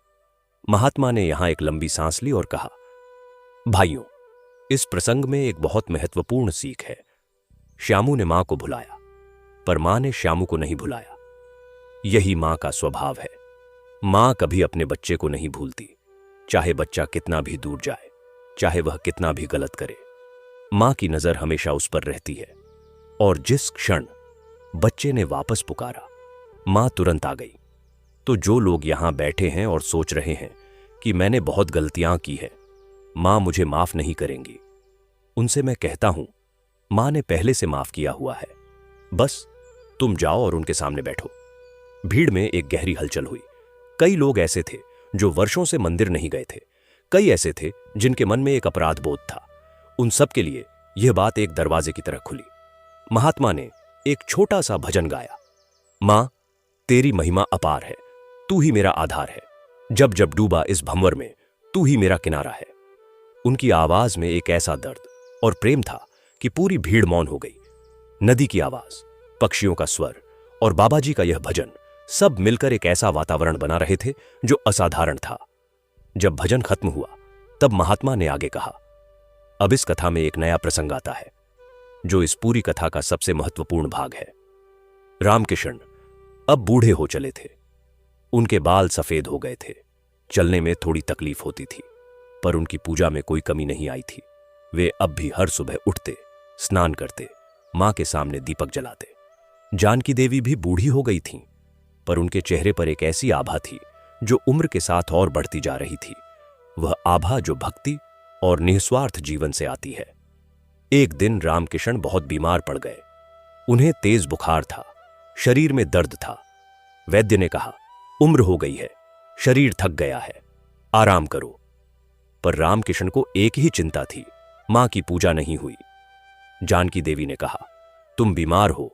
महात्मा ने यहां एक लंबी सांस ली और कहा, भाइयों इस प्रसंग में एक बहुत महत्वपूर्ण सीख है। श्यामू ने मां को भुलाया पर मां ने श्यामू को नहीं भुलाया। यही मां का स्वभाव है। मां कभी अपने बच्चे को नहीं भूलती, चाहे बच्चा कितना भी दूर जाए, चाहे वह कितना भी गलत करे। मां की नजर हमेशा उस पर रहती है और जिस क्षण बच्चे ने वापस पुकारा मां तुरंत आ गई। तो जो लोग यहां बैठे हैं और सोच रहे हैं कि मैंने बहुत गलतियां की है, मां मुझे माफ नहीं करेंगी, उनसे मैं कहता हूं मां ने पहले से माफ किया हुआ है। बस तुम जाओ और उनके सामने बैठो। भीड़ में एक गहरी हलचल हुई। कई लोग ऐसे थे जो वर्षों से मंदिर नहीं गए थे। कई ऐसे थे जिनके मन में एक अपराध बोध था। उन सब के लिए यह बात एक दरवाजे की तरह खुली। महात्मा ने एक छोटा सा भजन गाया, मां तेरी महिमा अपार है, तू ही मेरा आधार है, जब जब डूबा इस भंवर में तू ही मेरा किनारा है। उनकी आवाज में एक ऐसा दर्द और प्रेम था कि पूरी भीड़ मौन हो गई। नदी की आवाज, पक्षियों का स्वर और बाबाजी का यह भजन सब मिलकर एक ऐसा वातावरण बना रहे थे जो असाधारण था। जब भजन खत्म हुआ तब महात्मा ने आगे कहा, अब इस कथा में एक नया प्रसंग आता है जो इस पूरी कथा का सबसे महत्वपूर्ण भाग है। रामकिशन अब बूढ़े हो चले थे। उनके बाल सफेद हो गए थे। चलने में थोड़ी तकलीफ होती थी, पर उनकी पूजा में कोई कमी नहीं आई थी। वे अब भी हर सुबह उठते, स्नान करते, मां के सामने दीपक जलाते। जानकी देवी भी बूढ़ी हो गई थीं, पर उनके चेहरे पर एक ऐसी आभा थी जो उम्र के साथ और बढ़ती जा रही थी। वह आभा जो भक्ति और निस्वार्थ जीवन से आती है। एक दिन रामकिशन बहुत बीमार पड़ गए। उन्हें तेज बुखार था, शरीर में दर्द था। वैद्य ने कहा, उम्र हो गई है, शरीर थक गया है, आराम करो। पर रामकिशन को एक ही चिंता थी, मां की पूजा नहीं हुई। जानकी देवी ने कहा, तुम बीमार हो,